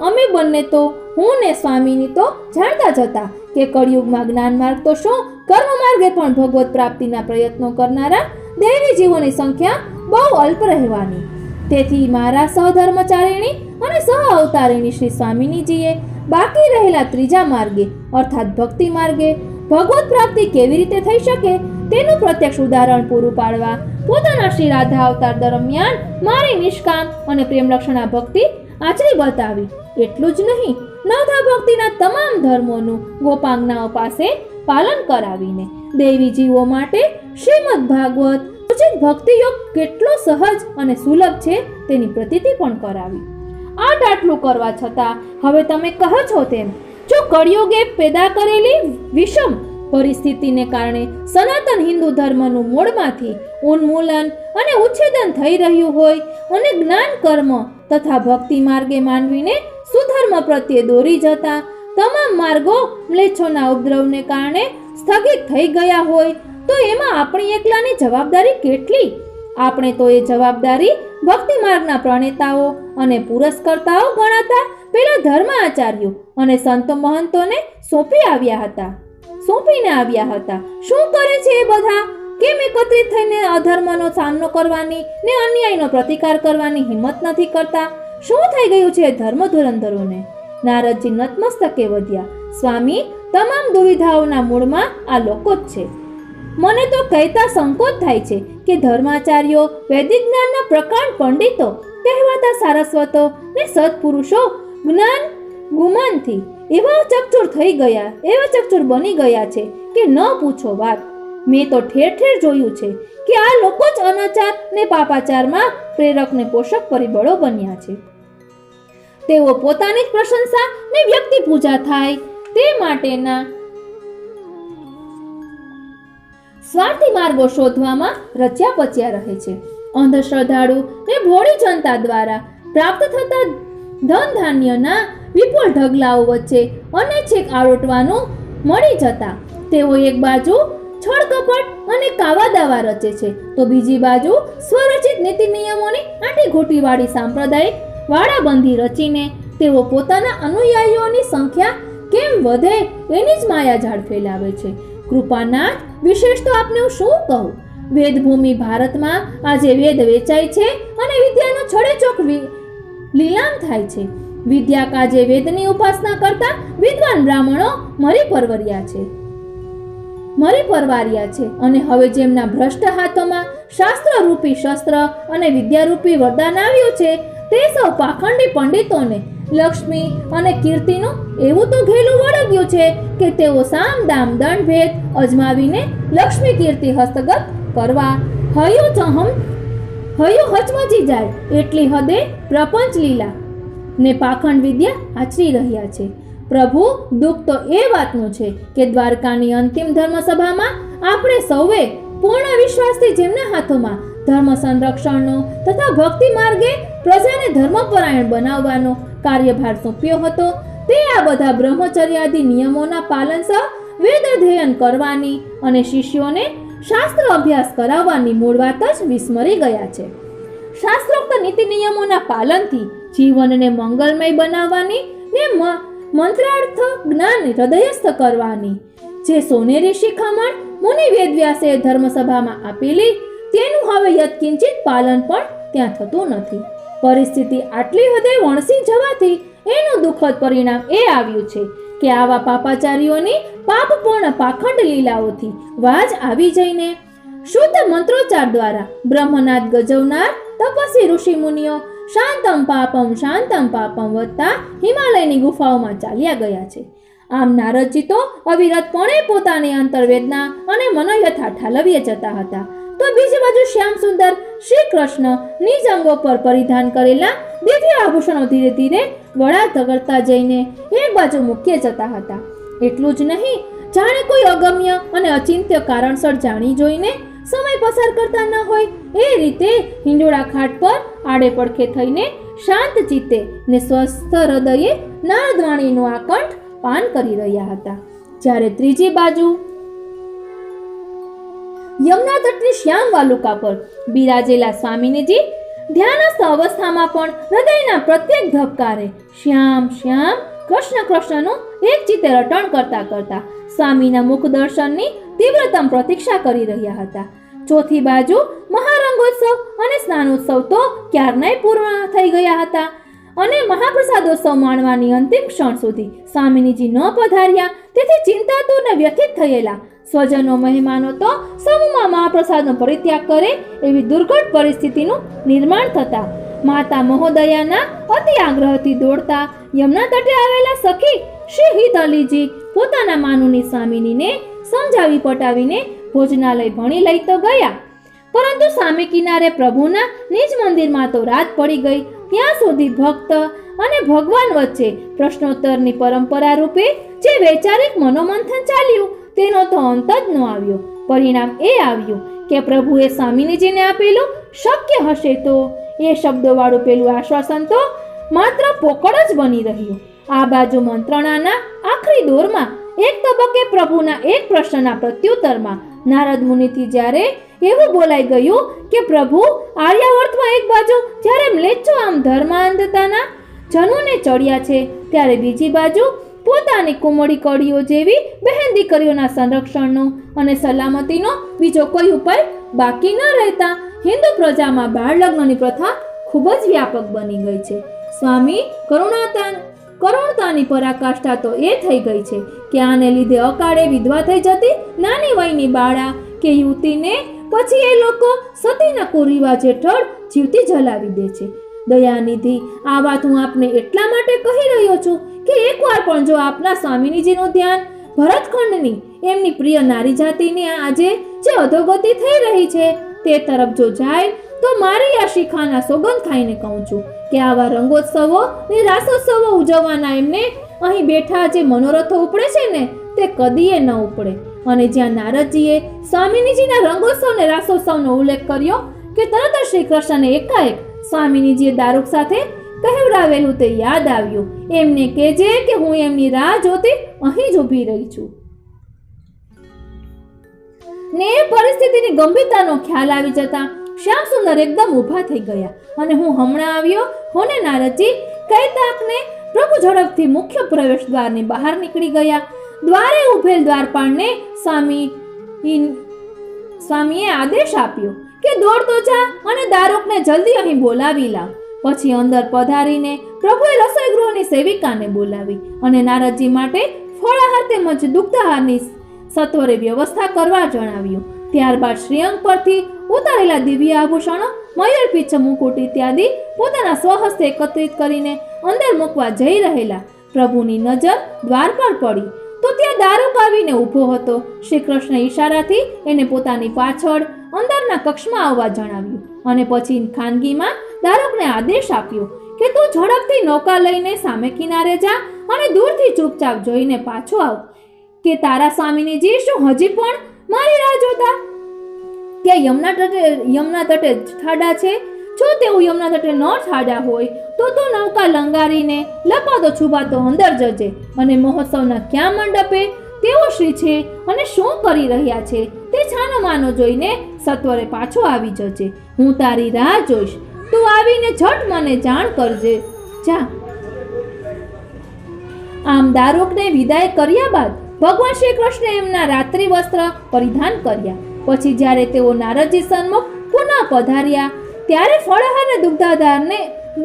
અમે બંને તો, હું ને સ્વામીની તો જાણતા જ હતા કે કળિયુગમાં જ્ઞાન માર્ગ તો શું, કર્મ માર્ગે પણ ભગવત પ્રાપ્તિના પ્રયત્નો કરનારા દેવી જીવોની સંખ્યા બહુ અલ્પ રહેવાની. તેથી મારા સહધર્મચારિણી અને સહ અવતારિણી શ્રી સ્વામિનીજીએ બાકી રહેલા ત્રીજા માર્ગે અર્થાત ભક્તિ માર્ગે ભગવત પ્રાપ્તિ કેવી રીતે થઈ શકે તેનું પ્રત્યક્ષ ઉદાહરણ પૂરું પાડવા પોતાના શ્રી રાધા અવતાર દરમિયાન મારી નિષ્કામ અને પ્રેમલક્ષણા ભક્તિ આચરી બતાવી. એટલું જ નહીં, નવધા ભક્તિના તમામ ધર્મોનું ગોપાંગનાઓ પાસે પાલન કરાવીને દેવી જીવો માટે શ્રીમદ ભાગવત ઉચિત ભક્તિ યોગ કેટલો સહજ અને સુલભ છે તેની પ્રતીતિ પણ કરાવી. આટલું કરવા છતાં હવે તમે કહો છો તેમ જો કળિયુગે પેદા કરેલી વિષમ પરિસ્થિતિને કારણે સનાતન હિન્દુ ધર્મનું મૂળમાંથી ઉન્મૂલન અને ઉચ્છેદન થઈ રહ્યું હોય અને જ્ઞાન, કર્મ તથા ભક્તિ માર્ગે માનવીને સુધર્મ પ્રત્યે દોરી જતા તમામ માર્ગો મ્લેચ્છોના ઉપદ્રવને કારણે સ્થગિત થઈ ગયા હોય તો એમાં આપણી એકલાની જવાબદારી કેટલી? આપણે તો એ જવાબદારી ભક્તિ માર્ગના પ્રણેતાઓ અને પુરસ્કર્તાઓ ગણાતા પેલા ધર્મ આચાર્યો અને સંતો મહંતોને સોંપીને આવ્યા હતા. શું કરે છે એ બધા? કેમ એકત્રિત થઈને અધર્મનો સામનો કરવાની ને અન્યાયનો પ્રતિકાર કરવાની હિંમત નથી કરતા? શું થઈ ગયું છે ધર્મ ધુરંધરોને? નારદજી નતમસ્તકે વધ્યા. સ્વામી, તમામ દુવિધાઓના મૂળમાં આ લોકો જ છે. મને તો કહેતા સંકોચ થાય છે કે ધર્માચાર્યો, વૈદિક જ્ઞાનના પ્રકાંડ પંડિતો કહેવાતા સારસ્વતો ને સત્પુરુષો જ્ઞાન ગુમાનથી એવા ચકચૂર બની ગયા છે કે ન પૂછો વાત. મેં તો ઠેર ઠેર જોયું છે કે આ લોકો જ અનાચાર ને પાપાચારમાં પ્રેરક ને પોષક પરિબળો બન્યા છે. તેઓ પોતાની જ પ્રશંસા ને વ્યક્તિ પૂજા થાય તે માટેના સ્વાર્થી માર્ગો શોધવામાં રચ્યા પચ્યા રહે છે. અંધશ્રદ્ધાળુ ને ભોળી જનતા દ્વારા પ્રાપ્ત થતા ધન ધાન્યના વિપુલ ઢગલાઓ વચ્ચે અનૈચ્છિક આરોટવાનું મળી જતા તેઓ એક બાજુ છળ કપટ અને કાવા દાવા રચે છે તો બીજી બાજુ સ્વરચિત નીતિ નિયમોની આંટીઘૂંટીવાળી સાંપ્રદાયિક વાડાબંધી રચીને તેઓ પોતાના અનુયાયીઓની સંખ્યા કેમ વધે એની જ માયાજાળ ફેલાવે છે. કૃપાનાથ, વિશેષ તો આપને હું શું કહું? વેદભૂમિ ભારતમાં આજે વેદ વેચાય છે અને વિદ્યાનો છડેચોક લીલામ થાય છે. વિદ્યા કાજે વેદની ઉપાસના કરતા વિદ્વાન બ્રાહ્મણો મરી પરવાર્યા છે અને હવે જેમના ભ્રષ્ટ હાથોમાં શાસ્ત્ર રૂપી શસ્ત્ર અને વિદ્યારૂપી વરદાન આવ્યું છે તે સૌ પાખંડી પંડિતોને લક્ષ્મી અને કીર્તિનું એવું તો ઘેલું વળગ્યું છે કે તેઓ સામ દામ દંડ ભેદ અજમાવીને લક્ષ્મી કીર્તિ હસ્તગત કરવા હયું હચમચી જાય એટલી હદે પ્રપંચ લીલા ને પાખંડ વિદ્યા આચરી રહ્યા છે. પ્રભુ, દુઃખ તો એ વાતનું છે કે દ્વારકાની અંતિમ ધર્મસભામાં આપણે સૌએ પૂર્ણ વિશ્વાસથી જેમના હાથોમાં ધર્મ સંરક્ષણનો તથા ભક્તિ માર્ગે પ્રજાને ધર્મપરાયણ બનાવવાનો કાર્યભાર સોંપ્યો હતો તે આ બધા બ્રહ્મચર્યાદિ નિયમોના પાલન સહ વેદ અધ્યયન કરવાની અને શિષ્યોને શાસ્ત્ર અભ્યાસ કરાવવાની મૂળ વાત જ વિસ્મરી ગયા છે. શાસ્ત્રોક્ત નીતિ નિયમોના પાલનથી જીવનને મંગલમય બનાવવાની ને મંત્રાર્થ જ્ઞાન હૃદયસ્થ કરવાની જે સોનેરી શિખામણ મુનિ વેદવ્યાસે ધર્મસભામાં આપેલી તેનું હવે યત્કિંચિત પાલન પણ ત્યાં થતું નથી. પરિસ્થિતિ આટલી હદે વણસી જવાથી એનું દુઃખદ પરિણામ એ આવ્યું છે કે આવા પાપાચારીઓની પાપપૂર્ણ પાખંડ લીલાઓથી વાજ આવી જઈને શુદ્ધ મંત્રોચ્ચાર દ્વારા બ્રહ્મનાદ ગજવનાર તપસ્વી ઋષિ મુનિઓ શાંતમ પાપમ વધતા હિમાલયની ગુફાઓમાં ચાલ્યા ગયા છે. આમ નારદજી તો અવિરતપણે પોતાની અંતર્વેદના અને મનોવ્યથા ઠાલવીએ જતા હતા તો બીજી બાજુ શ્યામ સુંદર શ્રી કૃષ્ણ નિજ અંગો પર પરિધાન કરેલા દિવ્ય આભૂષણો ધીરે ધીરે વડા ધગડતા જઈને એક બાજુ મૂક્યે જતા હતા. એટલું જ નહીં, જાણે કોઈ અગમ્ય અને અચિંત્ય કારણસર જાણી જોઈને સમય પસાર કરતા ન હોય એ રીતે હિંડોળા ખાટ પર આડે પડખે થઈને શાંત ચિત્તે ને સ્વસ્થ હૃદયે નારદવાણીનું આકંઠ પાન કરી રહ્યા હતા. જ્યારે ત્રીજી બાજુ યમુના તટની શ્યામ વાલુકા પર બિરાજેલા સ્વામિનીજી ધ્યાનસ્થ અવસ્થામાં પણ હૃદયના પ્રત્યેક ધબકારે શ્યામ શ્યામ કૃષ્ણ કૃષ્ણનું એક ચિત્તે રટણ કરતા કરતા સ્વામીના મુખ દર્શનની તીવ્રતમ પ્રતીક્ષા કરી રહ્યા હતા. ચોથી બાજુ મહારંગોત્સવ અને સ્નાનોત્સવ તો ક્યારનાય પૂર્ણ થઈ ગયા હતા અને મહાપ્રસાદોત્સવ માણવાની અંતિમ ક્ષણ સુધી સ્વામિનીજી ન પધાર્યા. તેથી ચિંતાતુર ને વ્યથિત થયેલા સ્વજનો મહેમાનો તો સમૂહમાં મહાપ્રસાદનો પરિત્યાગ કરે એવી દુર્ઘટ પરિસ્થિતિનું નિર્માણ થતા માતા મહોદયાના અતિ આગ્રહથી દોડતા યમુના તટે આવેલા સખી શ્રી હિત અલીજી પોતાના માનુની સ્વામિનીને સમજાવી પટાવીને ભોજનાલય ભણી લઈ તો ગયા, પરંતુ સામે કિનારે પ્રભુના નિજ મંદિરમાં તો રાત પડી ગઈ. ત્યાં સુધી ભક્ત અને ભગવાન વચ્ચે પ્રશ્નોત્તરની પરંપરા રૂપે જે વૈચારિક મનોમંથન ચાલ્યું તેનો તો અંત જ ન આવ્યો. પરિણામ એ આવ્યું કે પ્રભુએ સ્વામિનીજીને આપેલું શક્ય હશે તો એ શબ્દોવાળું પેલું આશ્વાસન તો માત્ર પોકળ જ બની રહ્યું. આ બાજુ મંત્રણાના આખરી દોરમાં એક તબક્કે પ્રભુના એક પ્રશ્નના પ્રત્યુત્તરમાં નારદ મુનિથી જ્યારે એવું બોલાઈ ગયું કે પ્રભુ આર્યાવર્તમાં એક બાજુ જ્યારે મ્લેચ્છો આમ ધર્માંધતાના જનોને ચડ્યા છે, ત્યારે બીજી બાજુ પોતાની કુમળી કડીઓ જેવી બહેન દીકરીઓના સંરક્ષણનો અને સલામતીનો બીજો કોઈ ઉપાય બાકી ન રહેતા હિન્દુ પ્રજામાં બાળ લગ્નની પ્રથા ખૂબ જ વ્યાપક બની ગઈ છે. સ્વામી કરુણતાની પરાકાષ્ઠા તો એ થઈ ગઈ છે કે આને લીધે અકાળે વિધવા થઈ જતી નાની વયની બાળા કે યુવતીને પછી એ લોકો સતીના કુરિવાજ હેઠળ જીવતી જલાવી દે છે. દયાનિધિ, આ વાત હું આપને એટલા માટે કહી રહ્યો છું કે એકવાર પણ જો આપના સ્વામિનીજીનું ધ્યાન ભરતખંડની એમની પ્રિય નારી જાતિની આજે જે અધોગતિ થઈ રહી છે તે તરફ જો જાય તો મારી આ શિખાના સોગંદ ખાઈને કહું છું કે આવા રંગોત્સવો ને રાસોત્સવો ઉજવવાના એમને અહીં બેઠા જે મનોરથો ઉપડે છે ને તે કદીએ ન ઉપડે. અને જ્યાં નારદજીએ સ્વામિનીજીના રંગોત્સવ ને રાસોત્સવનો ઉલ્લેખ કર્યો કે તરત જ શ્રી કૃષ્ણને એકાએક સ્વામિનીજીએ દારૂક સાથે કહેવડાવેલું તે યાદ આવ્યું. એમને કહેજે કે હું એમની રાહ જોતી અહીં જ ઊભી રહી છું. ને એ પરિસ્થિતિની ગંભીરતાનો ખ્યાલ આવી જતા શ્યામ સુંદર એકદમ ઊભા થઈ ગયા અને હું હમણાં આવ્યો હોને નારદજી કહેતાકને પ્રભુ ઝડપથી મુખ્ય પ્રવેશ દ્વારની બહાર નીકળી ગયા. દ્વારે ઉભેલ દ્વારપાળને સ્વામીએ આદેશ આપ્યો કે દોડતો જા અને દારૂકને જલ્દી અહીં બોલાવી લાવ. પછી અંદર પધારીને પ્રભુએ રસોઈ ગૃહની સેવિકાને બોલાવી અને નારદજી માટે ફળાહાર તેમજ દુગ્ધાહારની સત્વરે વ્યવસ્થા કરવા જણાવ્યું. ત્યારબાદ શ્રીઅંગ પરથી ઉતારેલા દિવ્ય આભૂષણો, મયુરપીચ્છ મુકુટ ઇત્યાદિ પોતાના સ્વહસ્તે એકત્રિત કરીને અંદર મૂકવા જઈ રહેલા પ્રભુની નજર દ્વાર પર પડી તો ત્યાં દારૂક આવીને ઊભો હતો. શ્રી કૃષ્ણ ઈશારાથી એને પોતાની પાછળ અંદરના કક્ષમાં આવવા જણાવ્યું અને પછી ખાનગીમાં દારૂકને આદેશ આપ્યો કે તું ઝડપથી નૌકા લઈને સામે કિનારે જા અને દૂરથી ચૂપચાપ જોઈને પાછો આવ કે તારા સ્વામિનીજી શું હજી પણ મારી રાહ જોતા કે યમુના તટે ઠાડા છે? જો તેઓ યમુના તટે ન ઠાડા હોય તો નૌકા લંગારીને લપાતો છુપાતો અંદર જજે અને મહોત્સવના ક્યાં મંડપે તેઓ શ્રી છે અને શું કરી રહ્યા છે તે છાનો માનો જોઈને સત્વરે પાછો આવી જજે. હું તારી રાહ જોઈશ. તું આવીને ઝટ મને જાણ કરજે. જા. આમ દારૂકને વિદાય કર્યા બાદ ભગવાન શ્રી કૃષ્ણે એમના રાત્રિ વસ્ત્ર પરિધાન કર્યા. પછી જ્યારે તેઓ નારદજી સન્મુખ પુનઃ પધાર્યા ત્યારે ફળાહાર અને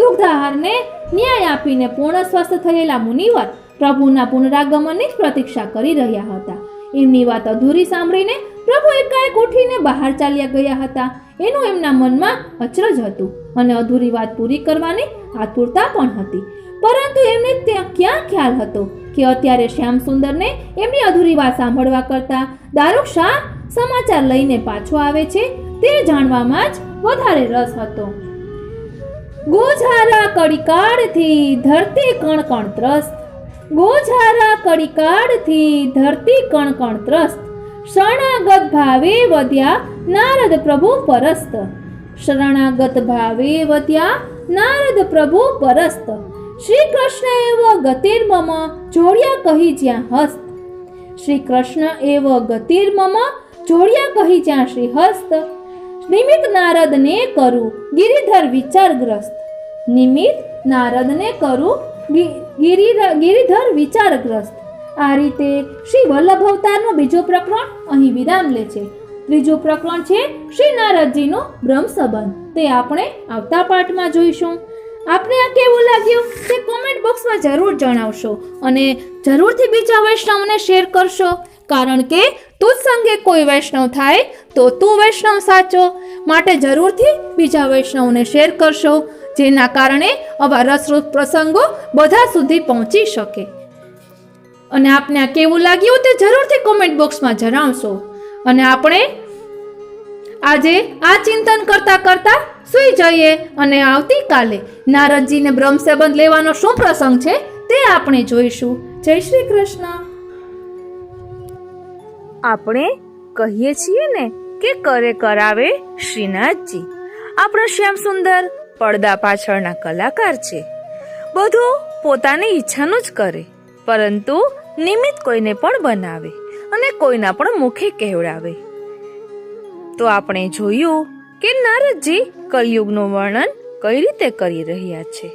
દુગ્ધાહારને ન્યાય આપીને પૂર્ણ સ્વસ્થ થયેલા મુનિવર પ્રભુના પુનરાગમનની પ્રતીક્ષા કરી રહ્યા હતા. એમની વાત અધૂરી સાંભળીને પ્રભુ એકાએક ઉઠીને બહાર ચાલ્યા ગયા હતા. એનું એમના મનમાં અચરજ હતું અને અધૂરી વાત પૂરી કરવાની આતુરતા પણ હતી. પરંતુ એમને ત્યાં ક્યાં ખ્યાલ હતો કે અત્યારે શ્યામ સુંદરને એમની અધૂરી વાત સાંભળવા કરતા દારૂક શા સમાચાર લઈને પાછો આવે છે તે જાણવામાં જ વધારે રસ હતો. ગોઝારા કડીકાળથી ધરતી કણકણ ત્રસ્ત, ગોઝારા કડીકાળથી ધરતી કણકણ ત્રસ્ત, શરણાગત ભાવે વધ્યા નારદ પ્રભુ પરસ્ત, શરણાગત ભાવે વધ્યા નારદ પ્રભુ પરસ્ત, શ્રી કૃષ્ણ એવ ગતિર્મમ જોડ્યા કહી જ્યાં હસ્ત. શ્રી કૃષ્ણ એવ ગતિર્મમ જોડ્યા કહી જ્યાં શ્રી હસ્ત. નિમિત્ત નારદને કરું ગિરિધર વિચારગ્રસ્ત. નિમિત્ત નારદને કરું ગિરિધર વિચારગ્રસ્ત. આ રીતે શ્રી વલ્લભ અવતારનો બીજો પ્રકરણ અહીં વિરામ લે છે. ત્રીજું પ્રકરણ છે શ્રી નારદજીનો બ્રહ્મ સંબંધ. તે આપણે આવતા પાઠમાં જોઈશું. આપને આ કેવું લાગ્યું તે કોમેન્ટ બોક્સમાં જરૂર જણાવશો અને જરૂરથી બીજા વૈષ્ણવને શેર કરશો, કારણ કે તું જ સંગે કોઈ વૈષ્ણવ થાય તો તું વૈષ્ણવ સાચો. માટે જરૂરથી બીજા વૈષ્ણવને શેર કરશો, જેના કારણે આવા રસરૂપ પ્રસંગો બધા સુધી પહોંચી શકે. અને આપને આ કેવું લાગ્યું તે જરૂરથી કોમેન્ટ બોક્સમાં જણાવશો. અને આપણે આજે આ ચિંતન કરતા કરતા સૂઈ જઈએ અને આવતીકાલે નારદજીને બ્રહ્મ સંબંધ લેવાનો શું પ્રસંગ છે તે આપણે જોઈશું. જય શ્રી કૃષ્ણ. આપણે કહીએ છીએ ને કે કરે કરાવે શ્રીનાથજી. આપણા શ્યામ સુંદર પડદા પાછળના કલાકાર છે. બધું પોતાની ઈચ્છાનું જ કરે, પરંતુ નિમિત્ત કોઈને પણ બનાવે અને કોઈના પણ મુખે કહેવડાવે. તો આપણે જોયું કે નારદજી કલયુગનું વર્ણન કઈ રીતે કરી રહ્યા છે.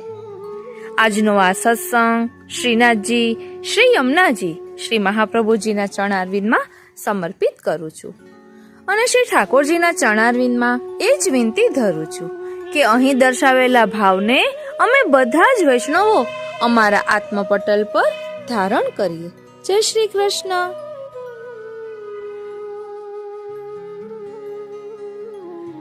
આજનો આ સત્સંગ શ્રીનાથજી, શ્રી યમુનાજી, શ્રી મહાપ્રભુજીના ચરણારવિંદમાં સમર્પિત કરું છું અને શ્રી ઠાકોરજીના ચરણારવિંદમાં એ જ વિનંતી ધરું છું કે અહીં દર્શાવેલા ભાવને અમે બધા જ વૈષ્ણવો અમારા આત્મપટલ પર ધારણ કરીએ. જય શ્રી કૃષ્ણ.